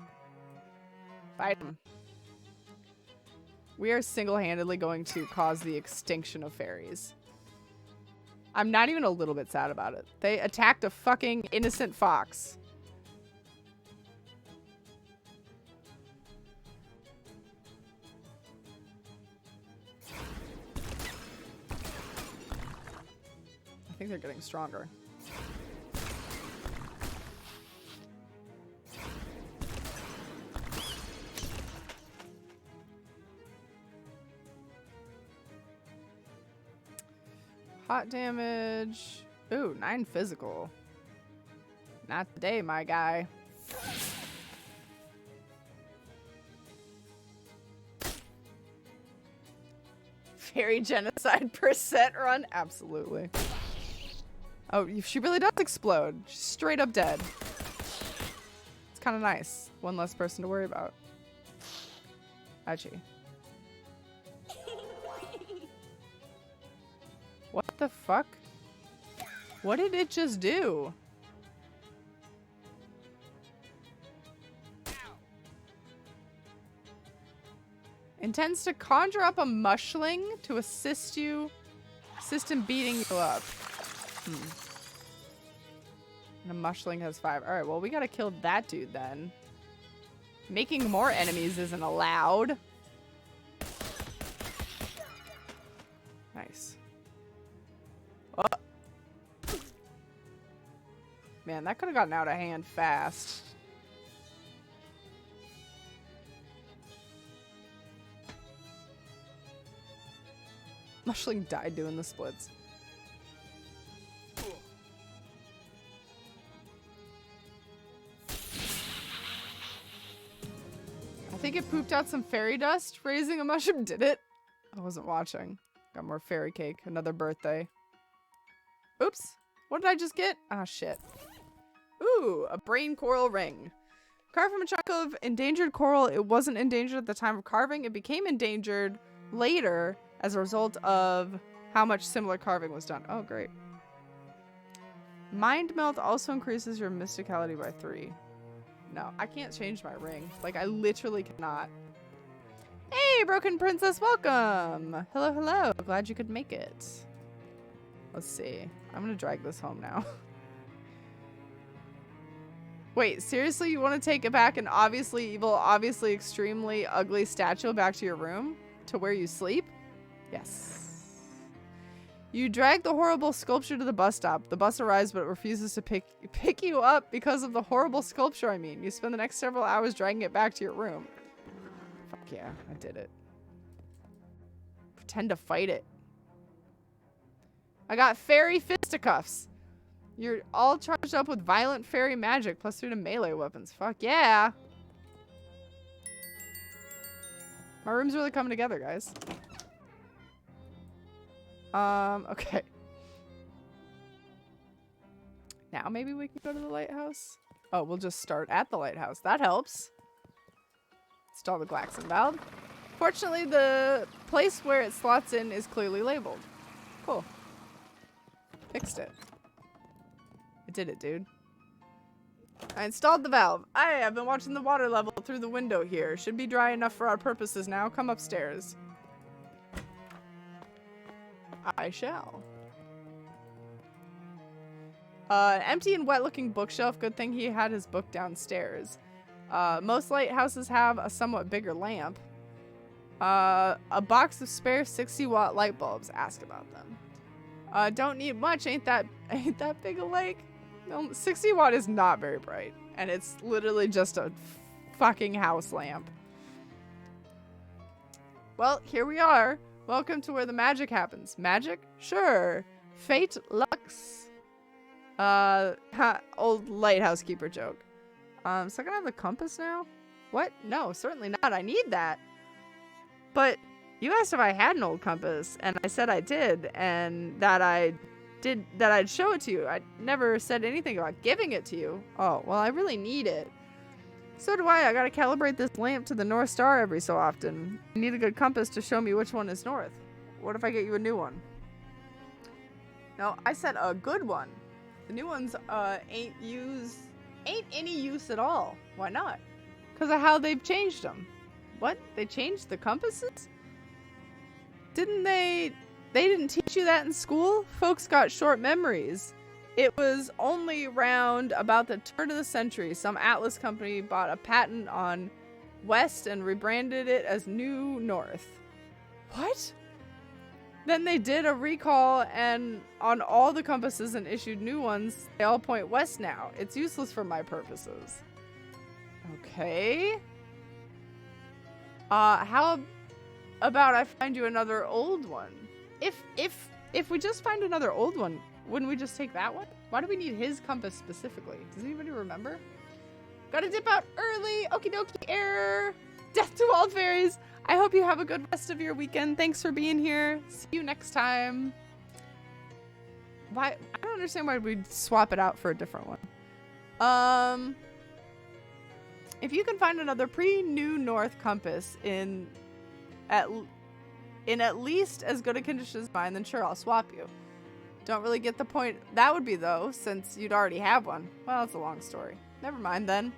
Fight him. We are single-handedly going to cause the extinction of fairies. I'm not even a little bit sad about it. They attacked a fucking innocent fox. I think they're getting stronger. Hot damage. Ooh, 9 physical. Not today, my guy. Fairy genocide percent run? Absolutely. Oh, she really does explode. She's straight up dead. It's kind of nice. One less person to worry about. Ouchie. What the fuck? What did it just do? Intends to conjure up a mushling to assist in beating you up. And a mushling has 5. Alright, well, we gotta kill that dude then. Making more enemies isn't allowed. Nice. Oh. Man, that could have gotten out of hand fast. Mushling died doing the splits. I think it pooped out some fairy dust. Raising a mushroom did it. I wasn't watching. Got more fairy cake. Another birthday. Oops. What did I just get? Ah, shit. Ooh, a brain coral ring. Carved from a chunk of endangered coral. It wasn't endangered at the time of carving. It became endangered later as a result of how much similar carving was done. Oh, great. Mind melt also increases your mysticality by 3. No, I can't change my ring. Like, I literally cannot. Hey, Broken Princess, welcome! Hello, hello. Glad you could make it. Let's see. I'm gonna drag this home now. Wait, seriously? You want to take it back an obviously evil, obviously extremely ugly statue back to your room? To where you sleep? Yes. You drag the horrible sculpture to the bus stop. The bus arrives, but it refuses to pick you up because of the horrible sculpture, I mean. You spend the next several hours dragging it back to your room. Fuck yeah, I did it. Pretend to fight it. I got fairy fisticuffs. You're all charged up with violent fairy magic, plus 3 to melee weapons. Fuck yeah. My room's really coming together, guys. Okay. Now maybe we can go to the lighthouse? Oh, we'll just start at the lighthouse. That helps. Install the Glaxton valve. Fortunately, the place where it slots in is clearly labeled. Cool. Fixed it. I did it, dude. I installed the valve. I've been watching the water level through the window here. Should be dry enough for our purposes now. Come upstairs. I shall. Empty and wet-looking bookshelf. Good thing he had his book downstairs. Most lighthouses have a somewhat bigger lamp. A box of spare 60-watt light bulbs. Ask about them. Don't need much. Ain't that big a lake? No, 60 watt is not very bright, and it's literally just a fucking house lamp. Well, here we are. Welcome to where the magic happens. Magic? Sure. Fate Lux. Old lighthouse keeper joke. So I can have the compass now? What? No, certainly not. I need that. But you asked if I had an old compass, and I said I did, and that I'd show it to you. I never said anything about giving it to you. Oh, well, I really need it. So do I. I gotta calibrate this lamp to the North Star every so often. I need a good compass to show me which one is north. What if I get you a new one? No, I said a good one. The new ones ain't any use at all. Why not? Because of how they've changed them. What? They changed the compasses? Didn't they didn't teach you that in school? Folks got short memories. It was only around about the turn of the century some atlas company bought a patent on West and rebranded it as New North. What? Then they did a recall and on all the compasses and issued new ones. They all point west now. It's useless for my purposes. Okay. How about I find you another old one? If we just find another old one, wouldn't we just take that one? Why do we need his compass specifically? Does anybody remember? Gotta dip out early. Okie dokie, error. Death to all fairies. I hope you have a good rest of your weekend. Thanks for being here. See you next time. Why? I don't understand why we'd swap it out for a different one. If you can find another pre-New North compass in at least as good a condition as mine, then sure, I'll swap you. Don't really get the point that would be, though, since you'd already have one. Well, it's a long story. Never mind, then.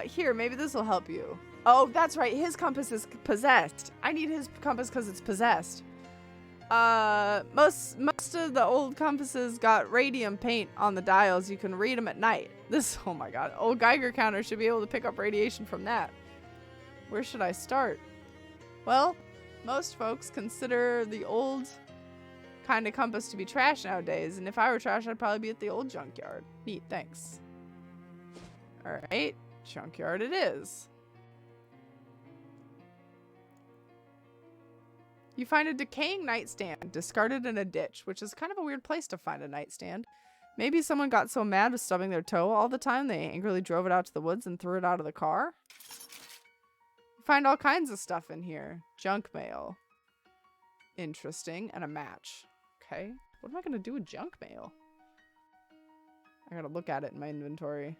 Here, maybe this will help you. Oh, that's right. His compass is possessed. I need his compass because it's possessed. Most of the old compasses got radium paint on the dials. You can read them at night. Oh my god. Old Geiger counter should be able to pick up radiation from that. Where should I start? Well, most folks consider the old kind of compass to be trash nowadays, and if I were trash, I'd probably be at the old junkyard. Neat, thanks. Alright, junkyard it is. You find a decaying nightstand, discarded in a ditch, which is kind of a weird place to find a nightstand. Maybe someone got so mad with stubbing their toe all the time, they angrily drove it out to the woods and threw it out of the car. You find all kinds of stuff in here. Junk mail. Interesting. And a match. Okay. What am I going to do with junk mail? I gotta look at it in my inventory.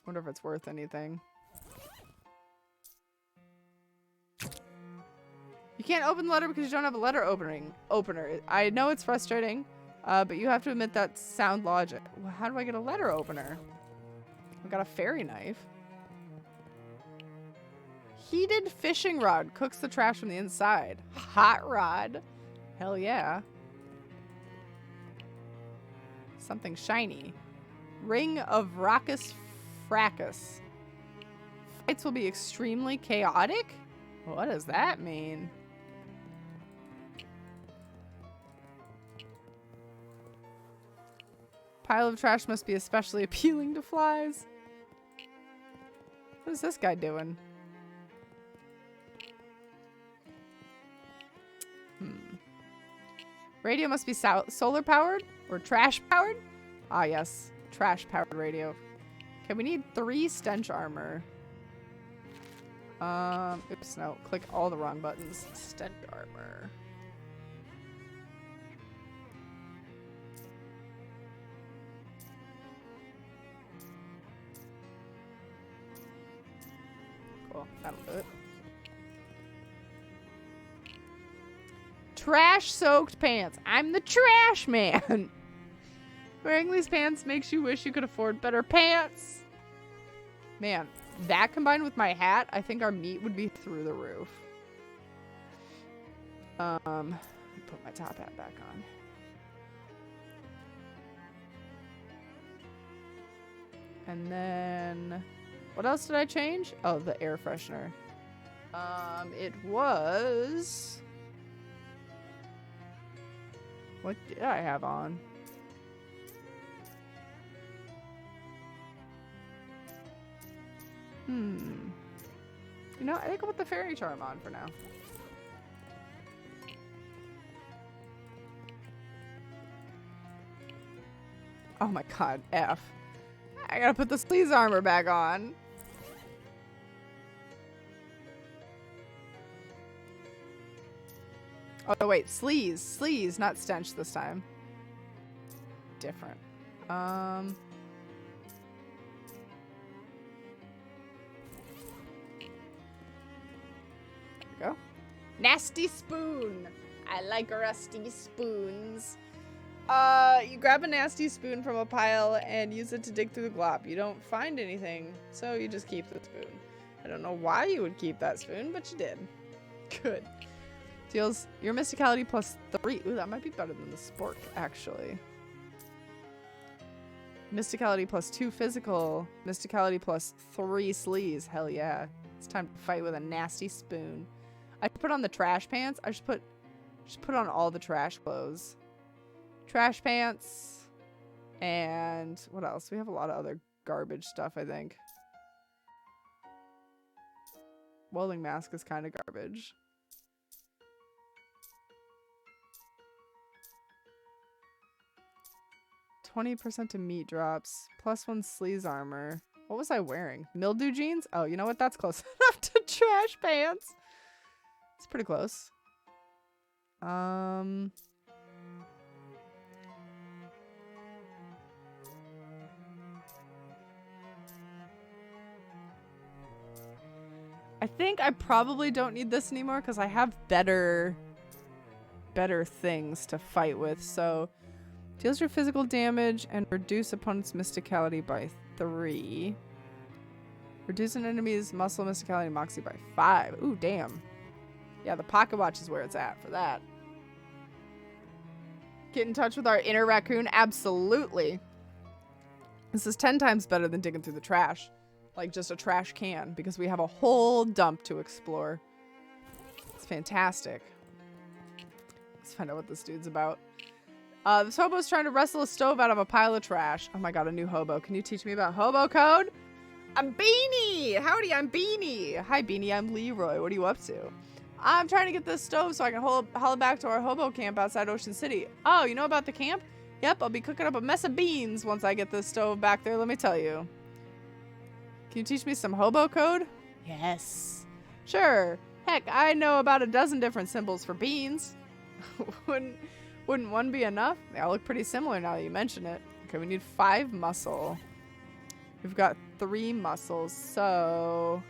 Wonder if it's worth anything. You can't open the letter because you don't have a letter opener. I know it's frustrating, but you have to admit that's sound logic. Well, how do I get a letter opener? I've got a fairy knife. Heated fishing rod cooks the trash from the inside. Hot rod. Hell yeah. Something shiny. Ring of Raucous Fracas. Fights will be extremely chaotic? What does that mean? Pile of trash must be especially appealing to flies. What is this guy doing? Radio must be solar powered or trash powered? Ah, yes. Trash powered radio. Okay, we need 3 stench armor. Oops, no. Click all the wrong buttons. Stench armor. Cool. That'll do it. Trash-soaked pants. I'm the trash man. Wearing these pants makes you wish you could afford better pants. Man, that combined with my hat, I think our meat would be through the roof. Put my top hat back on. And then, what else did I change? Oh, the air freshener. It was... What did I have on? You know, I think I'll put the fairy charm on for now. Oh my god, F. I gotta put the sleaze armor back on. Oh, wait. Sleaze. Sleaze, not stench this time. Different. There we go. Nasty spoon. I like rusty spoons. You grab a nasty spoon from a pile and use it to dig through the glop. You don't find anything, so you just keep the spoon. I don't know why you would keep that spoon, but you did. Good. Deals your mysticality +3. Ooh, that might be better than the spork, actually. Mysticality +2 physical. Mysticality +3 sleaze. Hell yeah. It's time to fight with a nasty spoon. I should put on the trash pants. I should put on all the trash clothes. Trash pants. And what else? We have a lot of other garbage stuff, I think. Welding mask is kind of garbage. 20% to meat drops. +1 sleaze armor. What was I wearing? Mildew jeans? Oh, you know what? That's close enough to trash pants. It's pretty close. I think I probably don't need this anymore because I have better things to fight with. So deals your physical damage and reduce opponent's mysticality by 3. Reduce an enemy's muscle mysticality and moxie by 5. Ooh, damn. Yeah, the pocket watch is where it's at for that. Get in touch with our inner raccoon? Absolutely. This is 10 times better than digging through the trash. Like just a trash can, because we have a whole dump to explore. It's fantastic. Let's find out what this dude's about. This hobo's trying to wrestle a stove out of a pile of trash. Oh my god, a new hobo. Can you teach me about hobo code? I'm Beanie! Howdy, I'm Beanie! Hi, Beanie, I'm Leroy. What are you up to? I'm trying to get this stove so I can haul it back to our hobo camp outside Ocean City. Oh, you know about the camp? Yep, I'll be cooking up a mess of beans once I get this stove back there, let me tell you. Can you teach me some hobo code? Yes. Sure. Heck, I know about a dozen different symbols for beans. Wouldn't one be enough? They all look pretty similar now that you mention it. Okay, we need 5 muscle. We've got 3 muscles, so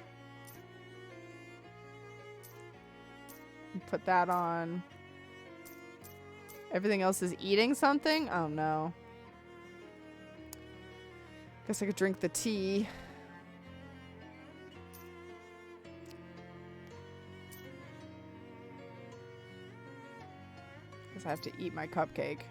put that on. Everything else is eating something? Oh no. Guess I could drink the tea. Guess I have to eat my cupcake.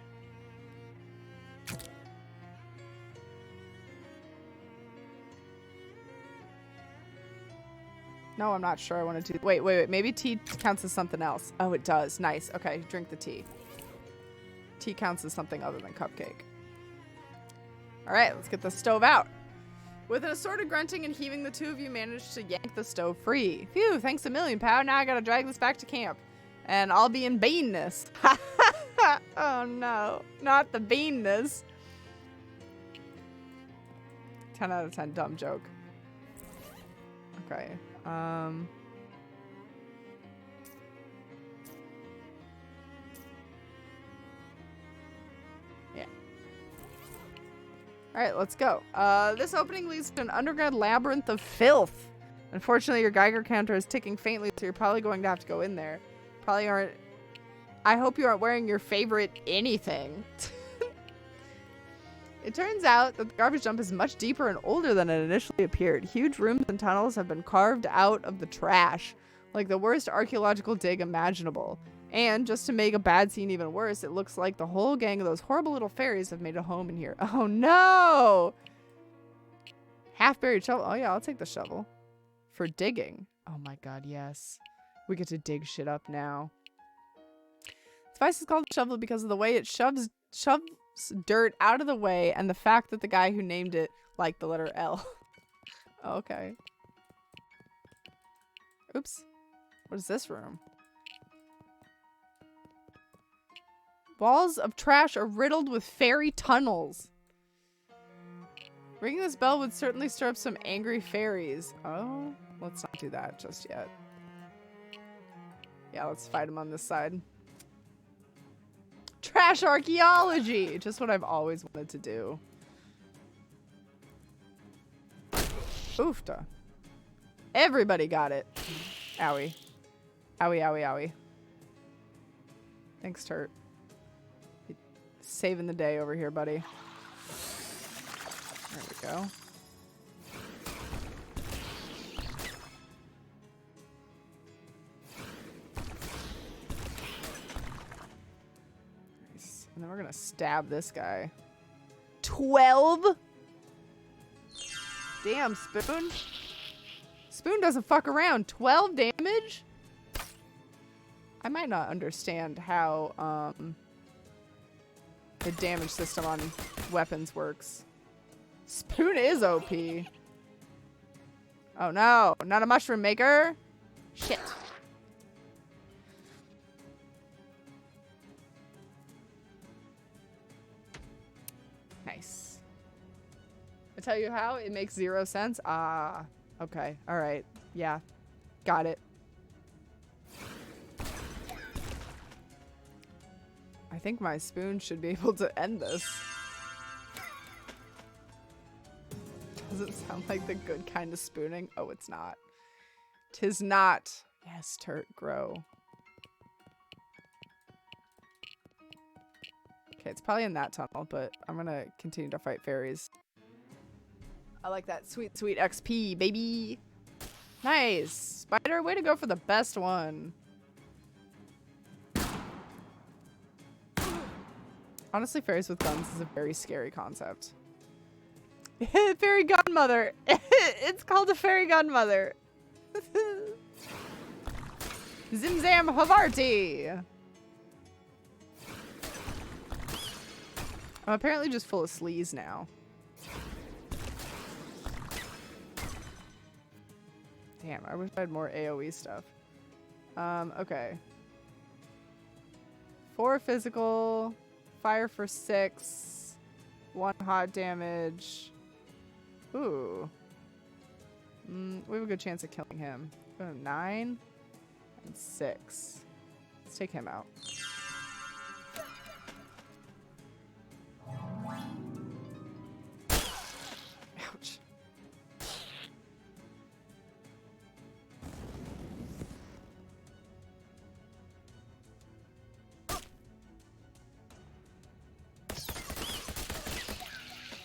No, I'm not sure I want to do... Wait. Maybe tea counts as something else. Oh, it does. Nice. Okay, drink the tea. Tea counts as something other than cupcake. Alright, let's get the stove out. With an assorted grunting and heaving, the two of you managed to yank the stove free. Phew, thanks a million, pal. Now I gotta drag this back to camp. And I'll be in beanness. Oh no, not the beanness. 10 out of 10, dumb joke. Okay. Yeah. Alright, let's go. This opening leads to an underground labyrinth of filth. Unfortunately, your Geiger counter is ticking faintly, so you're probably going to have to go in there. Probably aren't... I hope you aren't wearing your favorite anything. It turns out that the garbage dump is much deeper and older than it initially appeared. Huge rooms and tunnels have been carved out of the trash, like the worst archaeological dig imaginable. And, just to make a bad scene even worse, it looks like the whole gang of those horrible little fairies have made a home in here. Oh no! Half-buried shovel. Oh yeah, I'll take the shovel. For digging. Oh my god, yes. We get to dig shit up now. This device is called a shovel because of the way it shoves dirt out of the way and the fact that the guy who named it liked the letter L. Okay. Oops. What is this room? Walls of trash are riddled with fairy tunnels. Ringing this bell would certainly stir up some angry fairies. Oh, let's not do that just yet. Yeah, let's fight them on this side. Trash archaeology! Just what I've always wanted to do. Oofta. Everybody got it. Owie. Owie, owie, owie. Thanks, Turt. Saving the day over here, buddy. There we go. Nice. And then we're gonna stab this guy. 12? Damn, Spoon. Spoon doesn't fuck around. 12 damage? I might not understand how the damage system on weapons works. Spoon is OP. Oh no, not a mushroom maker. Shit. Nice. I tell you how, it makes 0 sense. Ah, okay, all right, yeah, got it. I think my spoon should be able to end this. Does it sound like the good kind of spooning? Oh, it's not. 'Tis not. Yes, Turt, grow. Okay, it's probably in that tunnel, but I'm gonna continue to fight fairies. I like that sweet, sweet XP, baby. Nice. Spider, way to go for the best one. Honestly, fairies with guns is a very scary concept. Fairy gunmother. It's called a fairy gunmother. Zimzam Havarti. I'm apparently just full of sleaze now. Damn, I wish I had more AoE stuff. Okay. 4 physical, fire for 6, 1 hot damage. Ooh. We have a good chance of killing him. 9 and 6. Let's take him out. Ouch.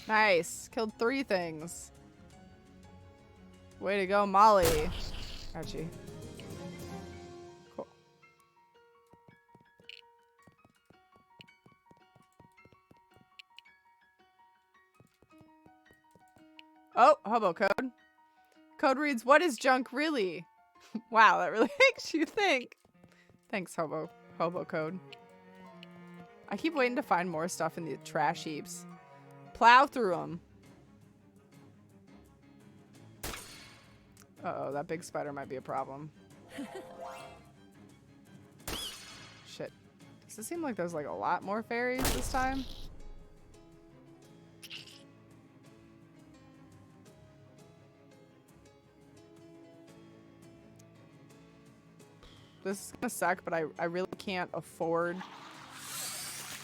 Nice. Killed 3 things. Way to go, Molly. Ouchie. Cool. Oh, hobo code. Code reads, "What is junk really?" Wow, that really makes you think. Thanks, hobo code. I keep waiting to find more stuff in the trash heaps. Plow through them. Uh-oh, that big spider might be a problem. Shit. Does it seem like there's like a lot more fairies this time? This is gonna suck, but I really can't afford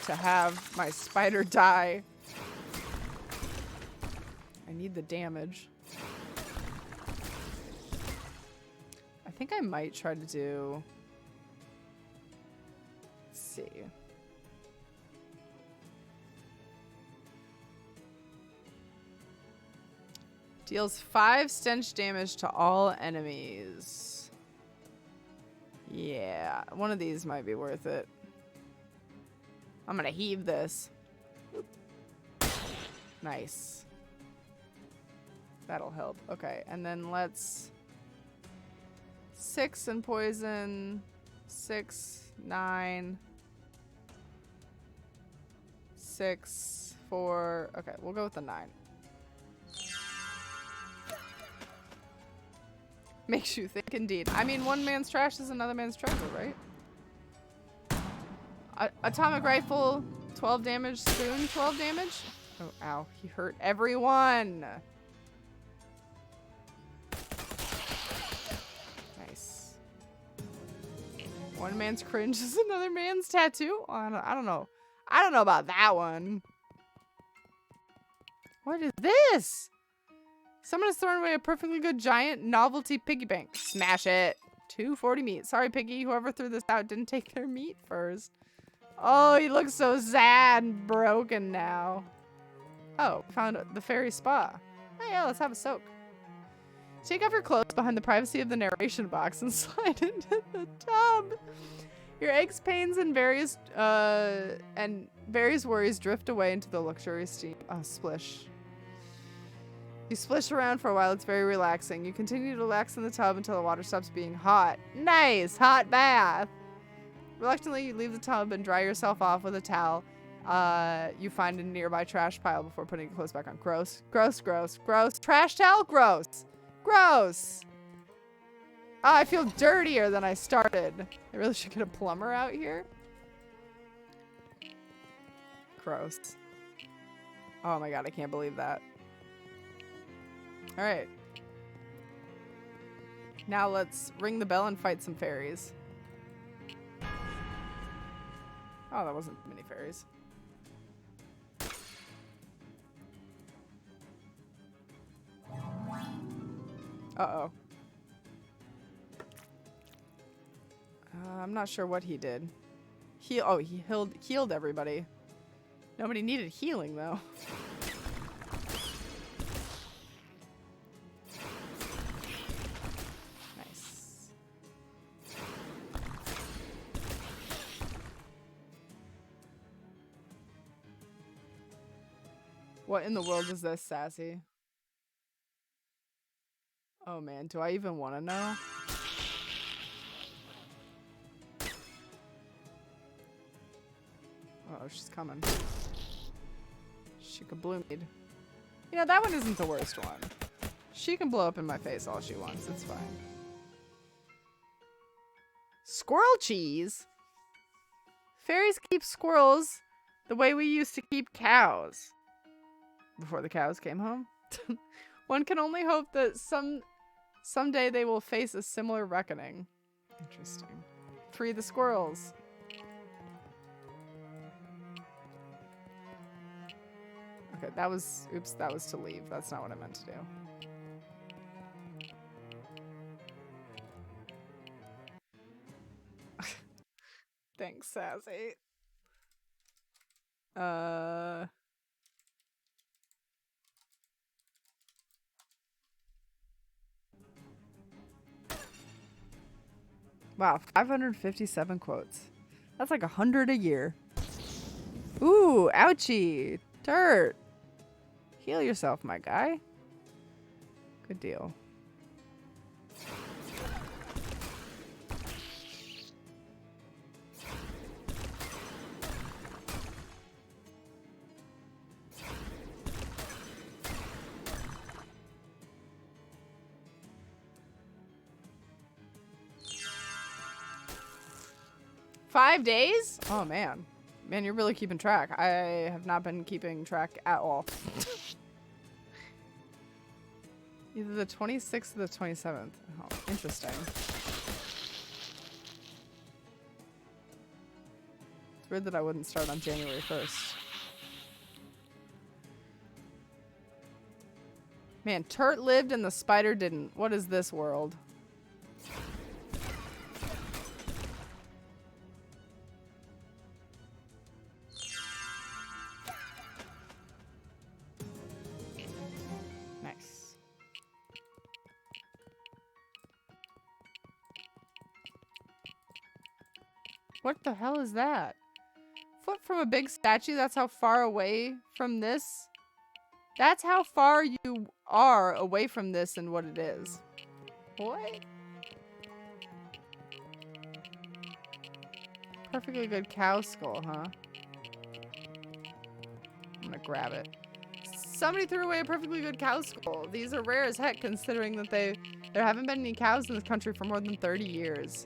to have my spider die. I need the damage. I think I might try to do... Let's see. Deals 5 stench damage to all enemies. Yeah, one of these might be worth it. I'm gonna heave this. Nice. That'll help. Okay, and then let's... 6 and poison. 6, 9. 6, 4. Okay, we'll go with the 9. Makes you think indeed. I mean, one man's trash is another man's treasure, right? Atomic rifle, 12 damage. Spoon, 12 damage. Oh, ow. He hurt everyone. Nice. One man's cringe is another man's tattoo? Oh, I don't know. I don't know about that one. What is this? Someone has thrown away a perfectly good giant novelty piggy bank. Smash it. 240 meat. Sorry, piggy. Whoever threw this out didn't take their meat first. Oh, he looks so sad and broken now. Oh, found the fairy spa. Oh yeah, let's have a soak. Take off your clothes behind the privacy of the narration box and slide into the tub. Your aches, pains, and various worries drift away into the luxurious steam. Oh, splish. You splish around for a while. It's very relaxing. You continue to relax in the tub until the water stops being hot. Nice! Hot bath! Reluctantly, you leave the tub and dry yourself off with a towel. You find a nearby trash pile before putting your clothes back on. Gross. Gross, gross, gross. Trash towel? Gross. Gross! Oh, I feel dirtier than I started. I really should get a plumber out here. Gross. Oh my god, I can't believe that. Alright. Now let's ring the bell and fight some fairies. Oh, that wasn't many fairies. Uh-oh. I'm not sure what he did. He healed everybody. Nobody needed healing, though. Nice. What in the world is this, Sassy? Oh man, do I even want to know? Oh, she's coming. She could bloom. You know, that one isn't the worst one. She can blow up in my face all she wants. It's fine. Squirrel cheese? Fairies keep squirrels the way we used to keep cows. Before the cows came home? One can only hope that someday they will face a similar reckoning. Interesting. Free the squirrels. Okay, that was, oops, that was to leave. That's not what I meant to do. Thanks, Sassy. Wow, 557 quotes. That's like 100 a year. Ooh, ouchie. Dirt. Heal yourself, my guy. Good deal. Five days? Oh, man. Man, you're really keeping track. I have not been keeping track at all. Either the 26th or the 27th. Oh, interesting. It's weird that I wouldn't start on January 1st. Man, Turt lived and the spider didn't. What is this world? What the hell is that? Foot from a big statue? That's how far away from this? That's how far you are away from this and what it is. What? Perfectly good cow skull, huh? I'm gonna grab it. Somebody threw away a perfectly good cow skull. These are rare as heck considering that there haven't been any cows in this country for more than 30 years.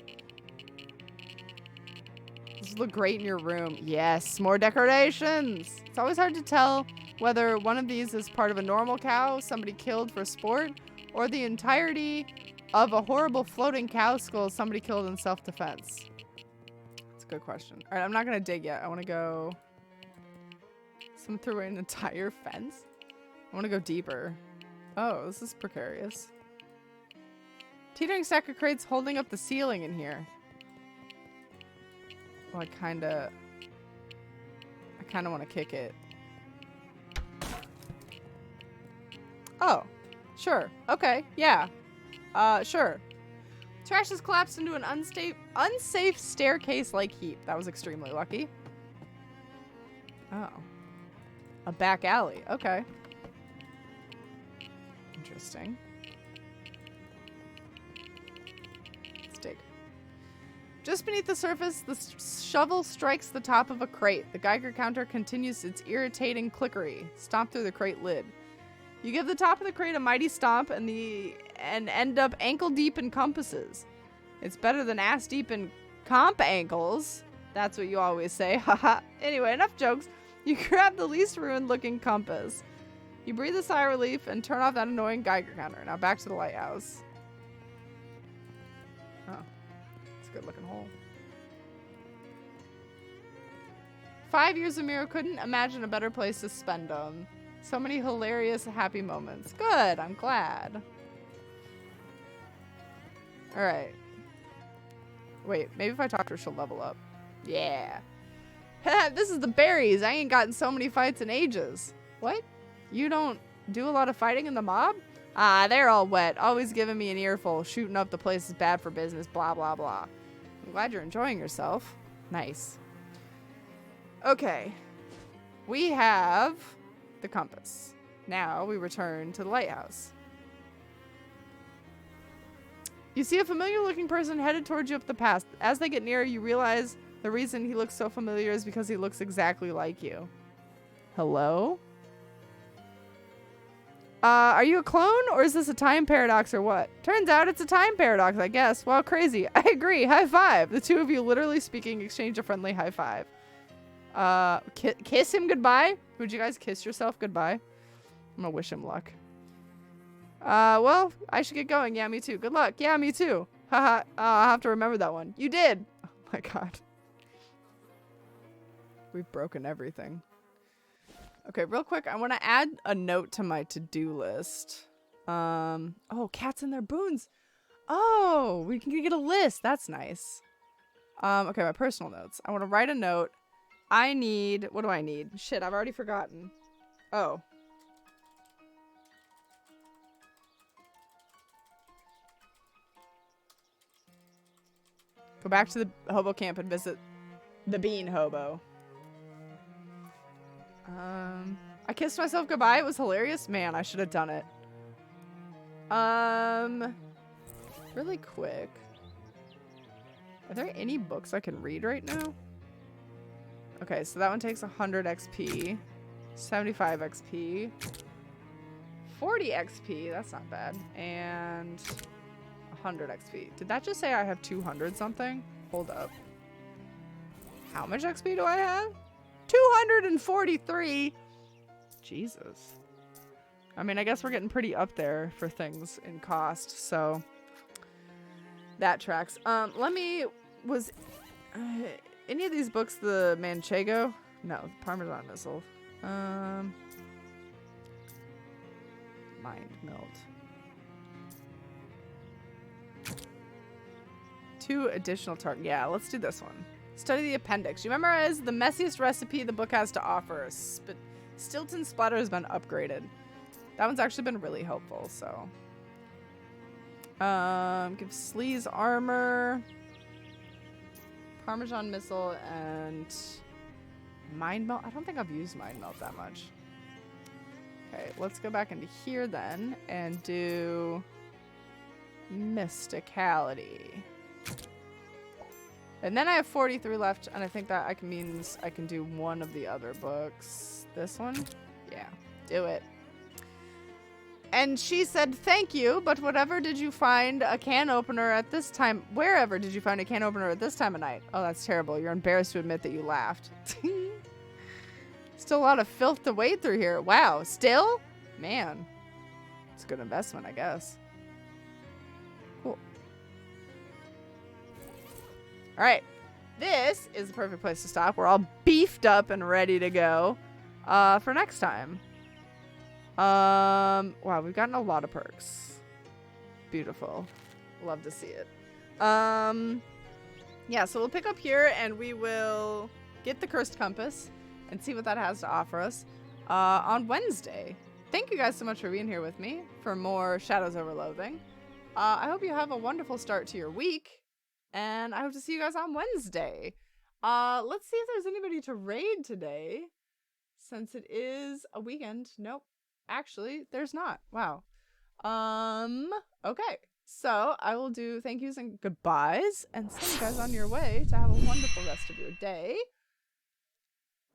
This would look great in your room. Yes, more decorations. It's always hard to tell Whether one of these is part of a normal cow somebody killed for sport, or the entirety of a horrible floating cow skull somebody killed in self-defense. That's a good question. All right, I'm not going to dig yet. I want to go... Someone threw away an entire fence? I want to go deeper. Oh, this is precarious. Teetering stack of crates holding up the ceiling in here. Well, I kind of want to kick it. Oh, sure. Okay, yeah. Sure. Trash has collapsed into an unsafe staircase-like heap. That was extremely lucky. Oh. A back alley. Okay. Interesting. Let's dig. Just beneath the surface, the shovel strikes the top of a crate. The Geiger counter continues its irritating clickery. Stomp through the crate lid. You give the top of the crate a mighty stomp and end up ankle deep in compasses. It's better than ass deep in comp ankles. That's what you always say. Haha. Anyway, enough jokes. You grab the least ruined looking compass. You breathe a sigh of relief and turn off that annoying Geiger counter. Now back to the lighthouse. Oh, it's a good looking hole. 5 years of Miro couldn't imagine a better place to spend them. So many hilarious, happy moments. Good, I'm glad. Alright. Wait, maybe if I talk to her, she'll level up. Yeah. This is the berries. I ain't gotten so many fights in ages. What? You don't do a lot of fighting in the mob? Ah, they're all wet. Always giving me an earful. Shooting up the place is bad for business. Blah, blah, blah. I'm glad you're enjoying yourself. Nice. Okay. We have the compass. Now we return to the lighthouse. You see a familiar looking person headed towards you up the path. As they get nearer, you realize the reason he looks so familiar is because he looks exactly like you. Hello? Are you a clone or is this a time paradox or what? Turns out it's a time paradox, I guess. Wow, crazy. I agree. High five. The two of you, literally speaking, exchange a friendly high five. Kiss him goodbye? Would you guys kiss yourself goodbye? I'm gonna wish him luck. Well, I should get going. Yeah, me too. Good luck. Yeah, me too. Haha. I'll have to remember that one. You did. Oh my god. We've broken everything. Okay, real quick, I want to add a note to my to-do list. Oh, cats and their boons. Oh, we can get a list. That's nice. Okay, my personal notes. I want to write a note. What do I need? Shit, I've already forgotten. Oh. Go back to the hobo camp and visit the bean hobo. I kissed myself goodbye. It was hilarious. Man, I should have done it. Really quick. Are there any books I can read right now? Okay, so that one takes 100 XP. 75 XP. 40 XP. That's not bad. And 100 XP. Did that just say I have 200 something? Hold up. How much XP do I have? 243. Jesus. I mean, I guess we're getting pretty up there for things in cost, so that tracks. Was any of these books the Manchego? No, Parmesan Missile. Mind Melt. 2 additional targets. Yeah, let's do this one. Study the appendix. You memorize the messiest recipe the book has to offer. Stilton Splatter has been upgraded. That one's actually been really helpful, so. Give Sleaze armor. Parmesan Missile and Mind Melt. I don't think I've used Mind Melt that much. Okay, let's go back into here then and do Mysticality. And then I have 43 left, and I think that means I can do one of the other books. This one? Yeah, do it. And she said, thank you, but whatever did you find a can opener at this time? Wherever did you find a can opener at this time of night? Oh, that's terrible. You're embarrassed to admit that you laughed. Still a lot of filth to wade through here. Wow, still? Man, it's a good investment, I guess. Cool. All right, this is the perfect place to stop. We're all beefed up and ready to go for next time. Wow, we've gotten a lot of perks. Beautiful. Love to see it. Yeah, so we'll pick up here and we will get the Cursed Compass and see what that has to offer us on Wednesday. Thank you guys so much for being here with me for more Shadows Over Loathing. I hope you have a wonderful start to your week, and I hope to see you guys on Wednesday. Let's see if there's anybody to raid today, since it is a weekend. Nope. Actually, there's not. Wow. Okay. So I will do thank yous and goodbyes and send you guys on your way to have a wonderful rest of your day.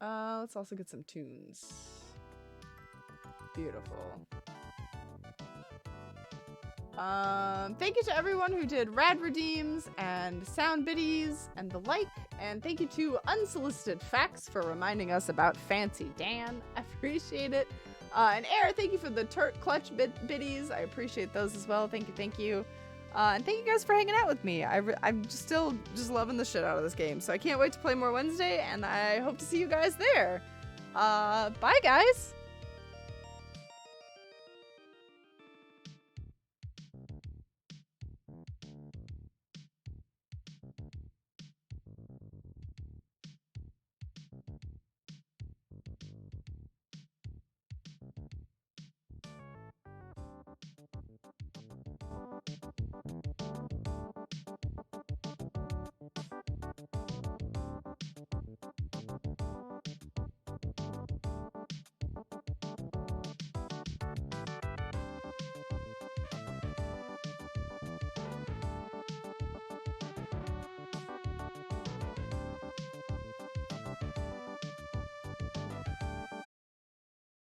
Let's also get some tunes. Beautiful. Thank you to everyone who did rad redeems and sound biddies and the like, and thank you to Unsolicited Facts for reminding us about Fancy Dan. I appreciate it. And Air, thank you for the Turk Clutch biddies. I appreciate those as well. Thank you. And thank you guys for hanging out with me. I'm still loving the shit out of this game. So I can't wait to play more Wednesday, and I hope to see you guys there. Bye, guys.